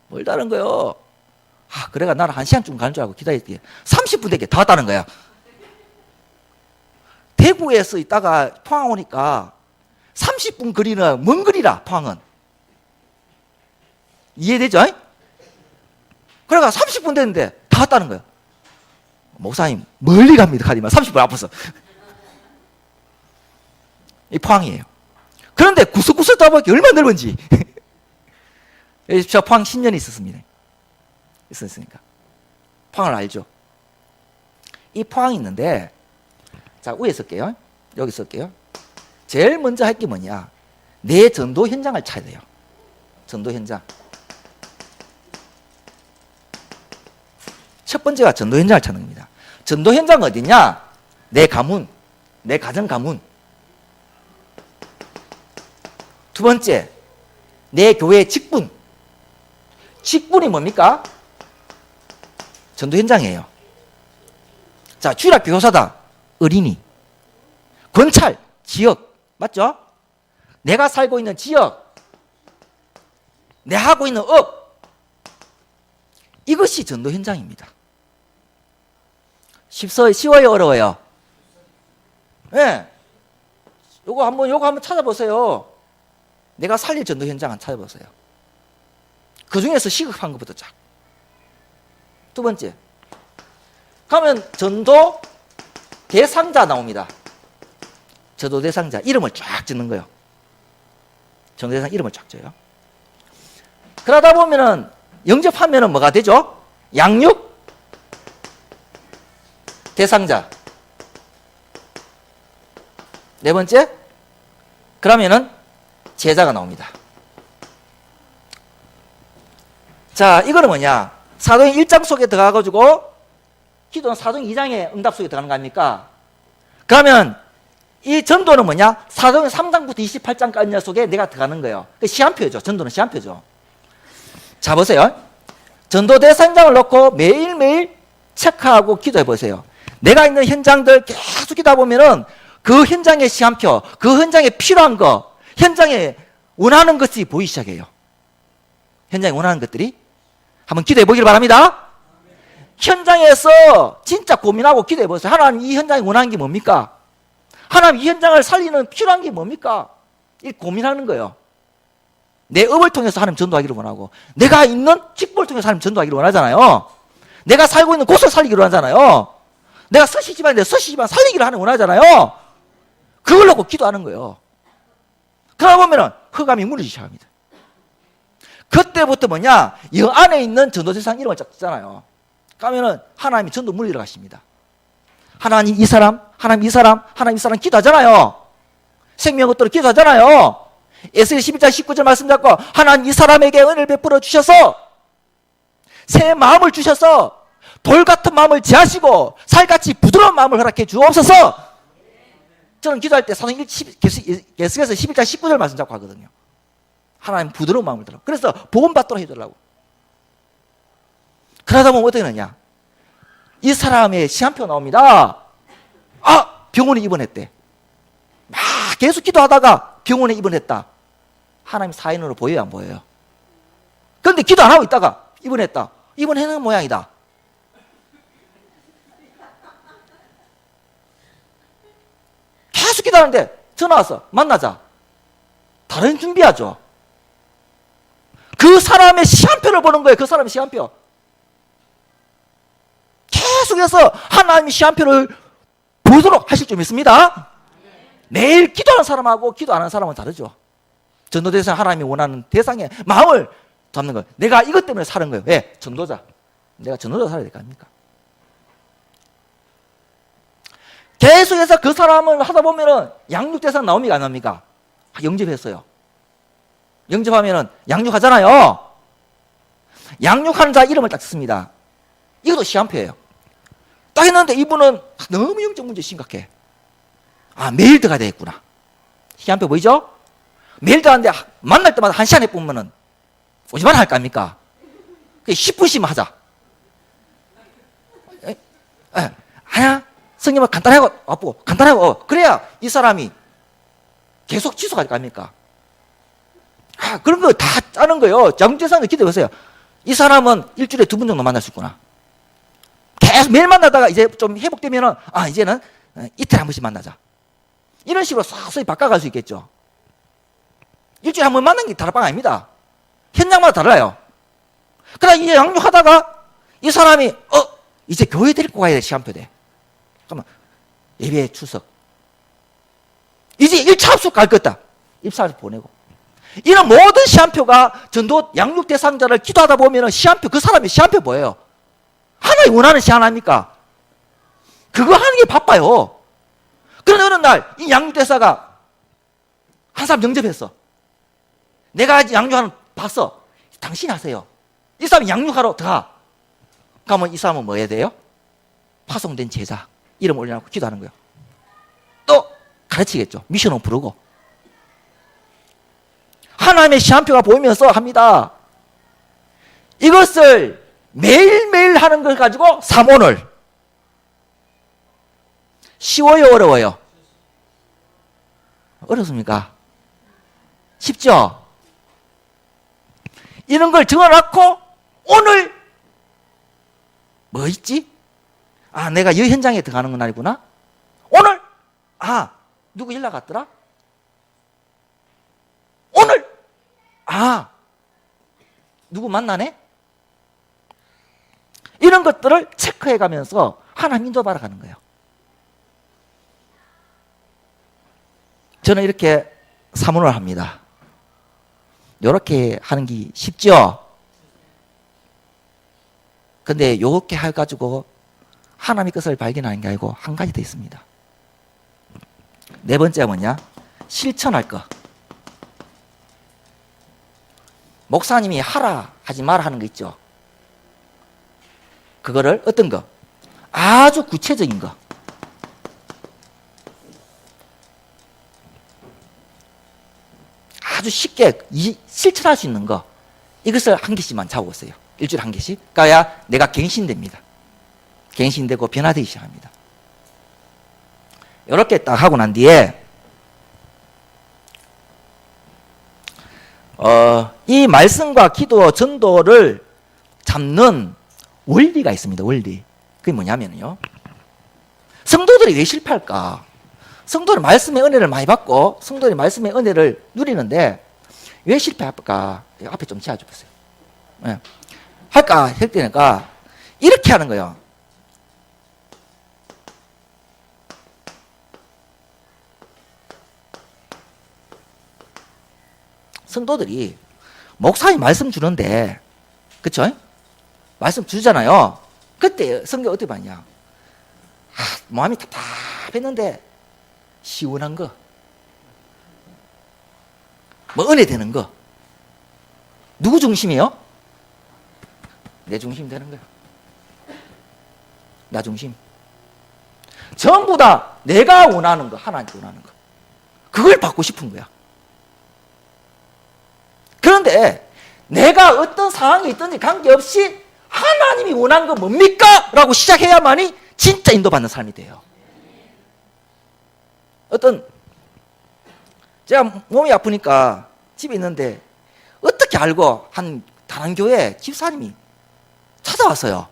멀다는 거요. 그래가 나는 1시간쯤 가는 줄 알고 기다렸더니 30분 되게 다 왔다는 거야. 대구에서 있다가 포항 오니까 30분 거리는 먼 거리라. 포항은 이해되죠? 그래가 30분 됐는데 다 왔다는 거야. 목사님 멀리 갑니다. 가지만 30분 앞서서. 이 포항이에요. 그런데 구석구석 따보니까 얼마나 넓은지. 저 포항 10년 있었습니다. 있었으니까 포항을 알죠. 이 포항이 있는데, 자 위에 쓸게요. 여기 쓸게요. 제일 먼저 할 게 뭐냐? 내 전도 현장을 찾아야 돼요. 전도 현장. 첫 번째가 전도 현장을 찾는 겁니다. 전도 현장 어디냐? 내 가문, 내 가정 가문. 두 번째, 내 교회 직분. 직분이 뭡니까? 전도 현장이에요. 자, 주일학교 교사다. 어린이. 권찰, 지역. 맞죠? 내가 살고 있는 지역. 내 하고 있는 업. 이것이 전도 현장입니다. 쉬워요, 어려워요? 예. 네. 요거 한번 찾아보세요. 내가 살릴 전도 현장 한번 찾아보세요. 그 중에서 시급한 것부터 쫙. 두 번째. 가면 전도 대상자 나옵니다. 전도 대상자. 이름을 쫙 짓는 거예요. 전도 대상 이름을 쫙 줘요. 그러다 보면은 영접하면은 뭐가 되죠? 양육 대상자. 네 번째. 그러면은 제자가 나옵니다. 자, 이거는 뭐냐? 사도행 1장 속에 들어가가지고 기도는 사도행 2장의 응답 속에 들어가는 거 아닙니까? 그러면 이 전도는 뭐냐? 사도행 3장부터 28장까지 속에 내가 들어가는 거예요. 시한표죠. 전도는 시한표죠. 자, 보세요. 전도 대상장을 놓고 매일매일 체크하고 기도해 보세요. 내가 있는 현장들 계속 기도하다 보면은 그 현장의 시한표, 그 현장에 필요한 거, 현장에 원하는 것이 보이기 시작해요. 현장에 원하는 것들이. 한번 기도해 보기를 바랍니다. 현장에서 진짜 고민하고 기도해 보세요. 하나님, 이 현장에 원하는 게 뭡니까? 하나님, 이 현장을 살리는 필요한 게 뭡니까? 이 고민하는 거예요. 내 업을 통해서 하나님 전도하기를 원하고, 내가 있는 직분을 통해서 하나님 전도하기를 원하잖아요. 내가 살고 있는 곳을 살리기로 하잖아요. 내가 서씨 집안인데 서씨 집안 살리기를 하는 원하잖아요. 그걸 놓고 기도하는 거예요. 그러다 보면은 흑암이 무너지기 시작합니다. 그때부터 뭐냐? 여 안에 있는 전도대상 이름을 딱 쓰잖아요. 그러면은 하나님이 전도 물리러 가십니다. 하나님 이 사람, 하나님 이 사람, 하나님 이 사람 기도하잖아요. 생명 것들을 기도하잖아요. 에스겔 11장 19절 말씀 잡고 하나님 이 사람에게 은혜를 베풀어 주셔서 새 마음을 주셔서 돌 같은 마음을 제하시고 살같이 부드러운 마음을 허락해 주옵소서. 저는 기도할 때 사도행 계속해서 11장 19절 말씀 잡고 하거든요. 하나님 부드러운 마음을 들어. 그래서 복음 받도록 해달라고. 그러다 보면 어떻게 되느냐? 이 사람의 시한표 나옵니다. 아, 병원에 입원했대. 막 계속 기도하다가 병원에 입원했다. 하나님 사인으로 보여요, 안 보여요? 그런데 기도 안 하고 있다가 입원했다. 입원하는 모양이다. 계속 기도하는데 전화 와서 만나자. 다른 준비하죠. 그 사람의 시한표를 보는 거예요. 그 사람의 시한표. 계속해서 하나님의 시한표를 보도록 하실 줄 믿습니다. 매일 기도하는 사람하고 기도 안 하는 사람은 다르죠. 전도 대상 하나님이 원하는 대상의 마음을 담는 거예요. 내가 이것 때문에 사는 거예요. 왜? 전도자. 내가 전도자 살아야 될 거 아닙니까? 계속해서 그 사람을 하다 보면은 양육대상 나옵니까? 안 나옵니까? 영접했어요. 영접하면은 양육하잖아요. 양육하는 자 이름을 딱 씁니다. 이것도 시한표예요. 딱 했는데 이분은 너무 영적 문제 심각해. 아, 매일 들어가야 되겠구나. 시한표 보이죠? 매일 들어가는데 만날 때마다 1시간에 뽑으면은 오지 마라 할 거 아닙니까? 10분씩만 하자. 아야, 성님은 간단하고 아프고 간단하고 그래야 이 사람이 계속 지속할 거 아닙니까? 아, 그런 거 다 짜는 거예요. 양육대상도 기대해보세요. 이 사람은 일주일에 2번 정도 만날 수 있구나. 계속 매일 만나다가 이제 좀 회복되면은 아, 이제는 이틀에 한 번씩 만나자. 이런 식으로 서서히 바꿔갈 수 있겠죠. 일주일에 한 번 만나는 게 다른 아닙니다. 현장마다 달라요. 그러다 이제 양육하다가 이 사람이 이제 교회 데리고 가야 돼. 시간표 돼. 그러면 예배 출석. 이제 1차 합숙 갈 거다. 입사를 보내고. 이런 모든 시한표가 전도 양육 대상자를 기도하다 보면 시한표, 그 사람의 시한표 뭐예요? 하나님 원하는 시한 아닙니까? 그거 하는 게 바빠요. 그런데 어느 날 이 양육 대사가 한 사람 영접했어. 내가 양육하는 봤어. 당신이 하세요. 이 사람이 양육하러 들어가. 그러면 이 사람은 뭐 해야 돼요? 파송된 제자 이름 올려놓고 기도하는 거예요. 또 가르치겠죠. 미션을 부르고. 하나님의 시한표가 보이면서 합니다. 이것을 매일매일 하는 걸 가지고 3오늘. 쉬워요, 어려워요? 어렵습니까? 쉽죠? 이런 걸 적어놓고 오늘 뭐 있지? 아, 내가 이 현장에 들어가는 날이구나. 오늘 아, 누구 연락 왔더라? 오늘 아, 누구 만나네? 이런 것들을 체크해 가면서 하나님 인도받아 가는 거예요. 저는 이렇게 사문을 합니다. 이렇게 하는 게 쉽죠? 근데 이렇게 해가지고 하나님의 것을 발견하는 게 아니고 한 가지 더 있습니다. 네 번째가 뭐냐? 실천할 거. 목사님이 하라 하지 마라 하는 거 있죠. 그거를 어떤 거? 아주 구체적인 거. 아주 쉽게 실천할 수 있는 거. 이것을 한 개씩만 잡아보세요. 일주일에 한 개씩. 그래야 내가 갱신됩니다. 갱신되고 변화되기 시작합니다. 이렇게 딱 하고 난 뒤에 이 말씀과 기도, 전도를 잡는 원리가 있습니다. 원리. 그게 뭐냐면요. 성도들이 왜 실패할까? 성도는 말씀의 은혜를 많이 받고 성도들이 말씀의 은혜를 누리는데 왜 실패할까? 앞에 좀 지어줘 보세요. 네. 할까? 할 때니까 이렇게 하는 거예요. 성도들이 목사님 말씀 주는데, 그쵸? 말씀 주잖아요. 그때 성경 어떻게 봤냐? 마음이 답답했는데 시원한 거, 뭐 은혜 되는 거. 누구 중심이에요? 내 중심 되는 거야. 나 중심. 전부 다 내가 원하는 거, 하나님께 원하는 거. 그걸 받고 싶은 거야. 그런데 내가 어떤 상황이 있든지 관계없이 하나님이 원하는 건 뭡니까? 라고 시작해야만이 진짜 인도받는 삶이 돼요. 제가 몸이 아프니까 집에 있는데 어떻게 알고 한 다른 교회 집사님이 찾아왔어요.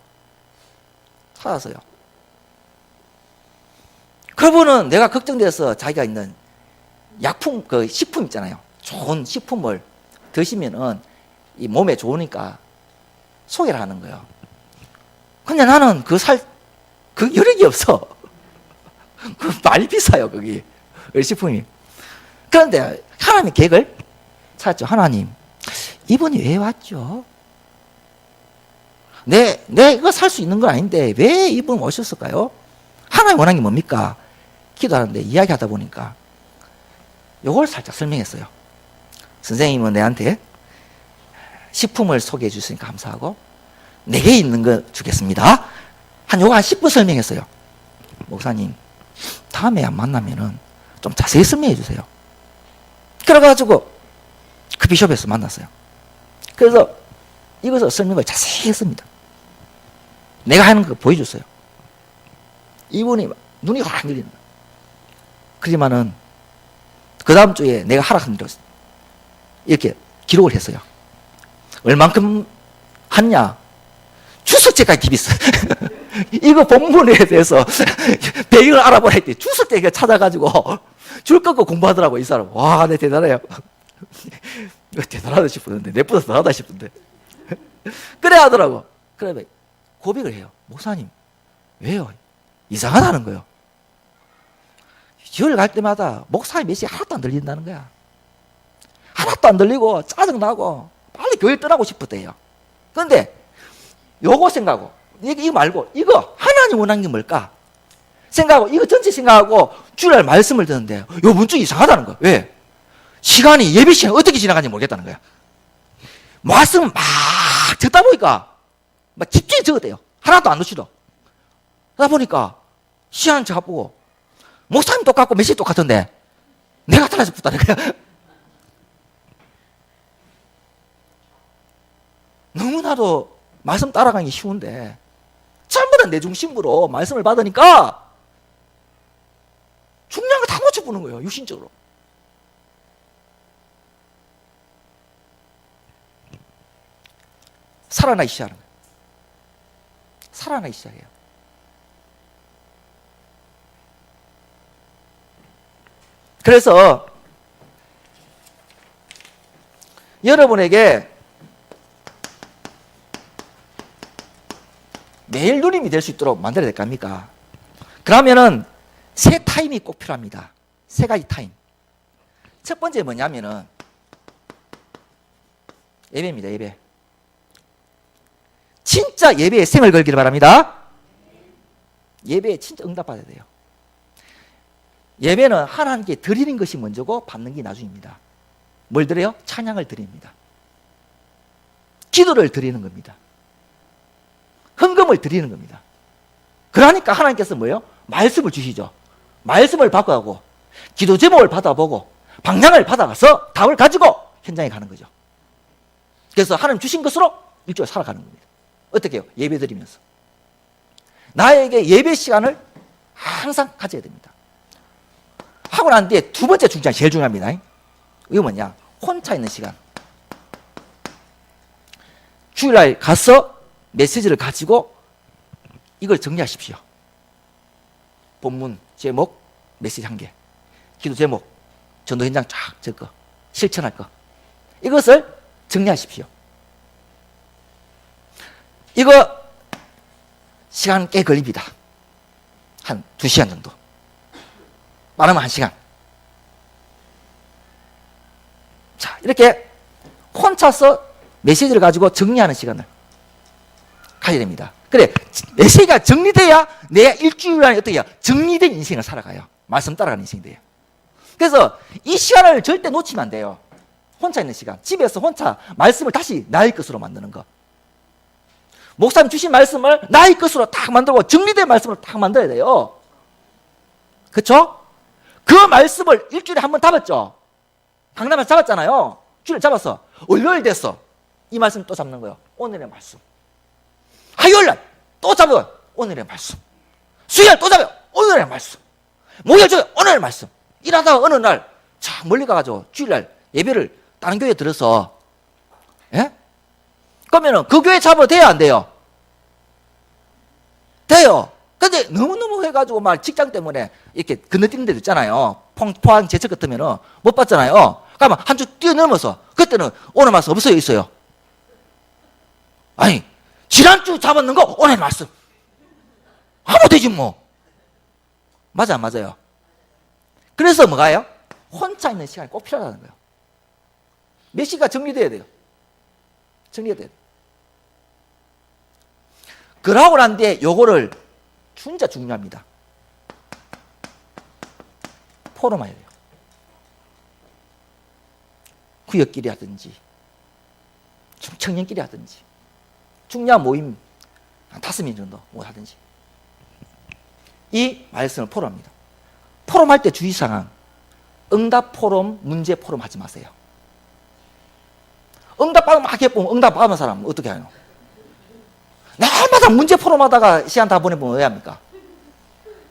그분은 내가 걱정돼서 자기가 있는 약품, 그 식품 있잖아요. 좋은 식품을 드시면은 이 몸에 좋으니까 소개를 하는 거예요. 근데 나는 그 여력이 없어. 그 많이 비싸요, 거기. 식품이. 그런데 하나님의 계획을 찾았죠. 하나님, 이분이 왜 왔죠? 내가 이거 살 수 있는 건 아닌데 왜 이분 오셨을까요? 하나님 원하는 게 뭡니까? 기도하는데 이야기하다 보니까 요걸 살짝 설명했어요. 선생님은 내한테 식품을 소개해 주시니까 감사하고 내게 있는 거 주겠습니다. 요거 한 10분 설명했어요. 목사님, 다음에 만나면은 좀 자세히 설명해 주세요. 그래가지고 그 비숍에서 만났어요. 그래서 이것을 설명을 자세히 했습니다. 내가 하는 거 보여줬어요. 이분이 눈이 확 열리는 거예요. 그러지만은 그 다음 주에 내가 하락한 대로 이렇게 기록을 했어요. 얼만큼 했냐? 주석제까지 디비스. 이거 본문에 대해서 배경을 알아보라 했더니 주석제 찾아가지고 줄 끊고 공부하더라고, 이 사람. 와, 내 대단해요. 대단하다 싶었는데, 내보다 더하다 싶은데. 그래 하더라고. 그래 고백을 해요. 목사님, 왜요? 이상하다는 거예요. 교회를 갈 때마다 목사의 메시지 하나도 안 들린다는 거야. 하나도 안 들리고 짜증나고 빨리 교회를 떠나고 싶었대요. 그런데 요거 생각하고, 이거 말고 이거 하나님 원하는 게 뭘까? 생각하고 이거 전체 생각하고 주일날 말씀을 듣는데 요 문증이 이상하다는 거야. 왜? 시간이 예배 시간이 어떻게 지나가는지 모르겠다는 거야. 말씀 막 듣다 보니까 막 집중히 적었대요. 하나도 안 놓치도. 그러다 보니까 시간 잘 보고 목사님 똑같고 메시지 똑같은데 내가 달라져 붙다는 거야. 너무나도 말씀 따라가기 쉬운데 전부 다 내 중심으로 말씀을 받으니까 중요한 거 다 놓쳐보는 거예요. 육신적으로. 살아나기 시작하는 거예요. 살아나기 시작해요. 그래서 여러분에게 매일 누림이 될 수 있도록 만들어야 될 거 아닙니까? 그러면은 세 타임이 꼭 필요합니다. 세 가지 타임. 첫 번째 뭐냐면은 예배입니다. 예배. 진짜 예배에 생을 걸기를 바랍니다. 예배에 진짜 응답받아야 돼요. 예배는 하나님께 드리는 것이 먼저고 받는 게 나중입니다. 뭘 드려요? 찬양을 드립니다. 기도를 드리는 겁니다. 헌금을 드리는 겁니다. 그러니까 하나님께서 뭐예요? 말씀을 주시죠. 말씀을 받고 기도 제목을 받아보고 방향을 받아가서 답을 가지고 현장에 가는 거죠. 그래서 하나님 주신 것으로 일주일 살아가는 겁니다. 어떻게 해요? 예배 드리면서. 나에게 예배 시간을 항상 가져야 됩니다. 하고 난 뒤에 두 번째 중요한, 제일 중요합니다. 이거 뭐냐? 혼자 있는 시간. 주일날 가서 메시지를 가지고 이걸 정리하십시오. 본문 제목, 메시지 한 개, 기도 제목, 전도 현장 쫙 적고 실천할 거, 이것을 정리하십시오. 이거 시간 꽤 걸립니다. 한 2시간 정도. 말하면 1시간. 자, 이렇게 혼자서 메시지를 가지고 정리하는 시간을 가져야 됩니다. 그래, 메시지가 정리돼야 내 일주일 안에 어떻게 해요? 정리된 인생을 살아가요. 말씀 따라가는 인생이 돼요. 그래서 이 시간을 절대 놓치면 안 돼요. 혼자 있는 시간. 집에서 혼자 말씀을 다시 나의 것으로 만드는 거. 목사님 주신 말씀을 나의 것으로 딱 만들고 정리된 말씀을 딱 만들어야 돼요. 그쵸? 그 말씀을 일주일에 한 번 잡았죠? 강남에서 잡았잖아요. 주일 잡았어. 월요일 됐어. 이 말씀 또 잡는 거예요. 오늘의 말씀. 화요일날 또 잡아요. 오늘의 말씀. 수요일 또 잡아요. 오늘의 말씀. 목요일 저녁 오늘의 말씀. 일하다가 어느 날 참 멀리 가가지고 주일날 예배를 다른 교회에 들어서, 예? 그러면은 그 교회 잡아도 돼요, 안 돼요? 돼요. 근데 너무너무 해가지고 막 직장 때문에 이렇게 건너뛰는 데도 있잖아요. 포항 제철 같으면은 못 봤잖아요. 그러면 한 주 뛰어넘어서 그때는 오늘 말씀 없어요, 있어요? 아니, 지난주 잡았는 거 오늘 말씀. 하면 되지 뭐. 맞아, 안 맞아요? 그래서 뭐가요? 혼자 있는 시간이 꼭 필요하다는 거예요. 몇 시가 정리돼야 돼요. 정리해야 돼요. 그러고 난 뒤에 요거를 진짜 중요합니다. 포럼해야 돼요. 구역끼리 하든지 청년끼리 하든지 중요한 모임 한 5명 정도 뭐 하든지 이 말씀을 포럼합니다. 포럼할 때 주의사항, 응답 포럼, 문제 포럼 하지 마세요. 응답 받으면 막 해보면 응답 받은 사람 어떻게 해요? 날마다 문제 포럼하다가 시간 다 보내보면 왜 합니까?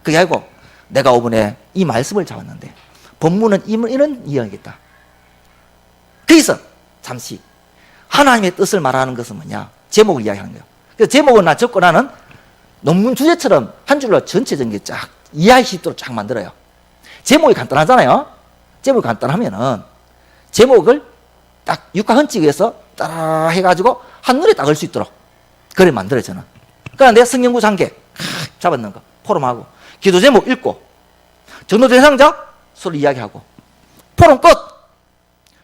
그게 아니고 내가 이번에 이 말씀을 잡았는데 본문은 이런 이야기겠다. 그래서 잠시 하나님의 뜻을 말하는 것은 뭐냐? 제목을 이야기하는 거예요. 그래서 제목을 나 적고 나는 논문 주제처럼 한 줄로 전체적인 게 쫙 이해할 수 있도록 쫙 만들어요. 제목이 간단하잖아요. 제목이 간단하면은 제목을 딱 육하 헌칙에서 따라 해가지고 한눈에 딱 알 수 있도록 그래 만들어요, 저는. 그런데 성경 구절 한 개 잡았는 거 포럼하고 기도 제목 읽고 전도 대상자 서로 이야기하고 포럼 끝.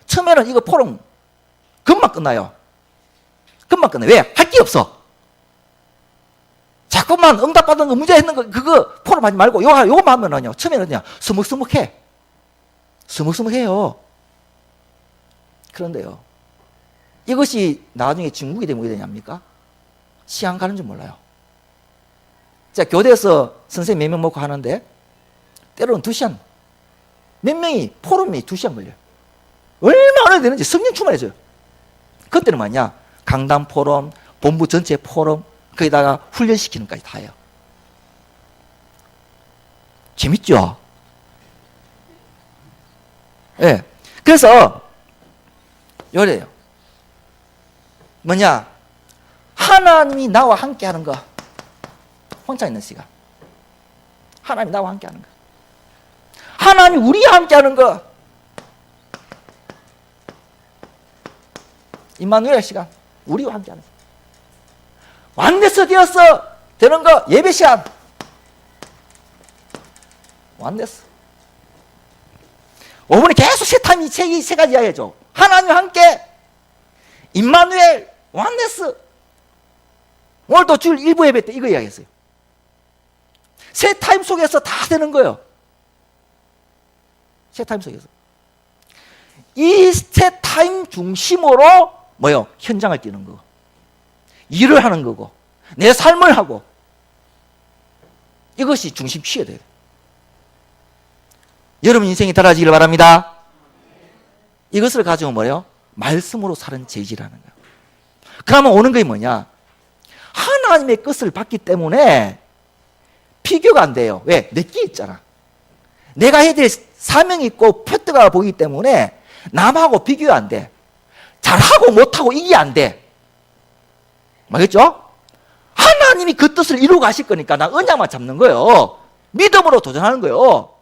처음에는 이거 포럼 금방 끝나요. 금방 끝나요. 왜? 할 게 없어. 자꾸만 응답받은 거 문제 했는 거 그거 포럼 하지 말고 요거만 하면은요 처음에는 그냥 서먹서먹해. 서먹서먹해요. 그런데요 이것이 나중에 중국이 되면 어떻게 되냐입니까? 시간 가는 줄 몰라요. 자, 교대에서 선생님 몇 명 먹고 하는데 때로는 2시간 몇 명이 포럼이 2시간 걸려요. 얼마나 되는지 성령 충만해져요. 그때는 뭐냐? 강단 포럼, 본부 전체 포럼 거기다가 훈련시키는 것까지 다 해요. 재밌죠? 예. 네. 그래서 요래요. 뭐냐? 하나님이 나와 함께 하는 거. 혼자 있는 시간. 하나님이 나와 함께 하는 거. 하나님이 우리와 함께 하는 거. 임마누엘 시간. 우리와 함께 하는 시간. 완네스 되었어. 되는 거. 예배 시간. 완네스. 5분에 계속 세 가지 이야기해줘. 하나님과 함께. 임마누엘. 완네스. 오늘도 주일 일부 예배 때 이거 이야기했어요. 세 타임 속에서 다 되는 거예요. 세 타임 속에서. 이 세 타임 중심으로 뭐요? 현장을 뛰는 거. 일을 하는 거고 내 삶을 하고 이것이 중심 취해야 돼요. 여러분 인생이 달라지길 바랍니다. 이것을 가지고 뭐예요? 말씀으로 사는 재질하는 거예요. 그러면 오는 게 뭐냐? 하나님의 것을 받기 때문에 비교가 안 돼요. 왜? 내게 있잖아. 내가 해야 될 사명이 있고 표트가 보이기 때문에 남하고 비교 안 돼. 잘하고 못하고 이게 안 돼. 맞겠죠? 하나님이 그 뜻을 이루고 가실 거니까 나 언약만 잡는 거예요. 믿음으로 도전하는 거예요.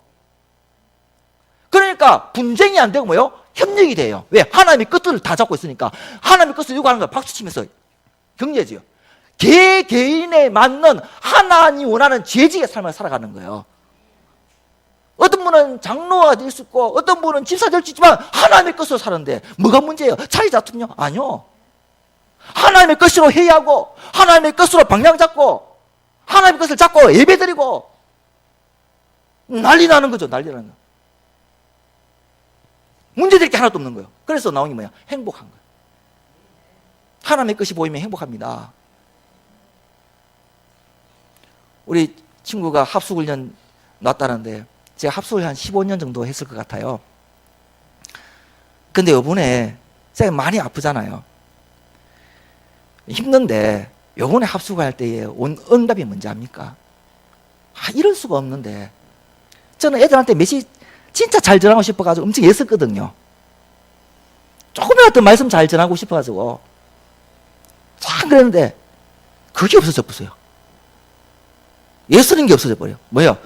그러니까 분쟁이 안 되고 뭐요? 협력이 돼요. 왜? 하나님이 끝을 다 잡고 있으니까 하나님의 끝을 이루고 가는 거 박수 치면서 격려해줘요. 개개인에 맞는 하나님 원하는 죄직의 삶을 살아가는 거예요. 어떤 분은 장로가 될 수 있고 어떤 분은 집사 될 수 있지만 하나님의 것으로 사는데 뭐가 문제예요? 자리 다툼요? 아니요. 하나님의 것으로 회의하고 하나님의 것으로 방향 잡고 하나님의 것을 잡고 예배드리고 난리 나는 거죠. 난리 나는 거. 문제될 게 하나도 없는 거예요. 그래서 나온 게 뭐야? 행복한 거예요. 하나님의 것이 보이면 행복합니다. 우리 친구가 합숙훈련 났다는데 제가 합숙을 한 15년 정도 했을 것 같아요. 근데 요번에 제가 많이 아프잖아요. 힘든데 요번에 합숙할 때에 온 응답이 뭔지 압니까? 이럴 수가 없는데 저는 애들한테 메시지 진짜 잘 전하고 싶어가지고 엄청 애썼거든요. 조금이라도 말씀 잘 전하고 싶어가지고 참 그랬는데 그게 없어져 버려요. 애쓰는 게 없어져 버려요. 뭐예요?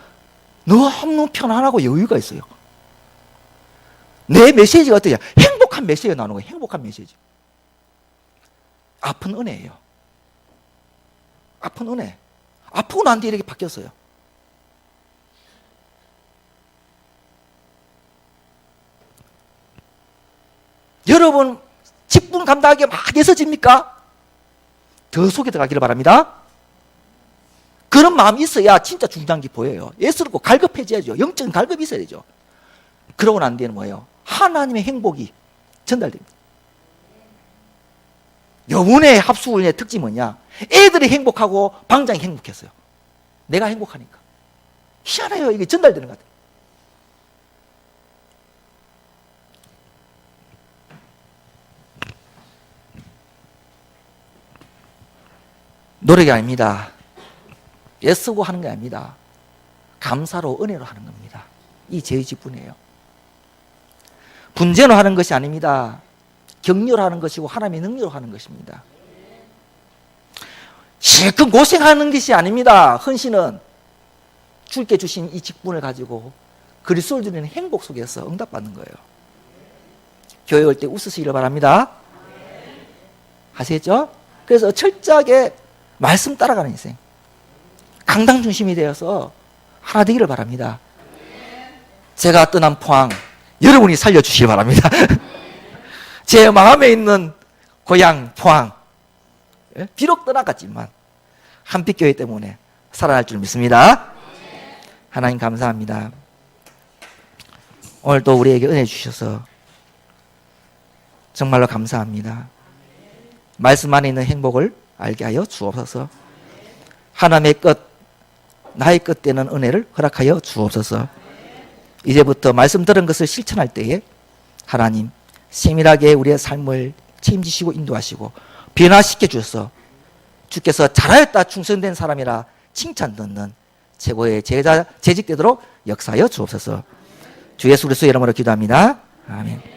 너무 편안하고 여유가 있어요. 내 메시지가 어떠냐? 행복한 메시지가 나오는 거예요. 행복한 메시지. 아픈 은혜예요. 아픈 은혜. 아프고 난 뒤에 이렇게 바뀌었어요. 여러분 직분 감당하기에 막 애써집니까? 더 속에 들어가기를 바랍니다. 그런 마음이 있어야 진짜 중단기 보여요. 예스럽고 갈급해져야죠. 영적인 갈급이 있어야 되죠. 그러고 난 뒤에는 뭐예요? 하나님의 행복이 전달됩니다. 요번에 합숙훈련의 특징이 뭐냐? 애들이 행복하고 방장이 행복했어요. 내가 행복하니까. 희한해요. 이게 전달되는 것 같아요. 노력이 아닙니다. 애쓰고 하는 게 아닙니다. 감사로 은혜로 하는 겁니다. 이 제의 직분이에요. 분쟁으로 하는 것이 아닙니다. 격려로 하는 것이고 하나님의 능력으로 하는 것입니다. 실컷 고생하는 것이 아닙니다. 헌신은 주께 주신 이 직분을 가지고 그리스도를 드리는 행복 속에서 응답받는 거예요. 교회 올 때 웃으시기를 바랍니다. 아시겠죠? 그래서 철저하게 말씀 따라가는 인생, 강당 중심이 되어서 하나 되기를 바랍니다. 제가 떠난 포항 여러분이 살려주시기 바랍니다. 제 마음에 있는 고향 포항, 비록 떠나갔지만 한빛교회 때문에 살아날 줄 믿습니다. 하나님 감사합니다. 오늘도 우리에게 은혜 주셔서 정말로 감사합니다. 말씀 안에 있는 행복을 알게 하여 주옵소서. 하나님의 끝, 나의 끝 되는 은혜를 허락하여 주옵소서. 이제부터 말씀 들은 것을 실천할 때에 하나님 세밀하게 우리의 삶을 책임지시고 인도하시고 변화시켜 주셔서 주께서 잘하였다 충성된 사람이라 칭찬 듣는 최고의 제자 재직되도록 역사하여 주옵소서. 주 예수 그리스도의 이름으로 기도합니다. 아멘.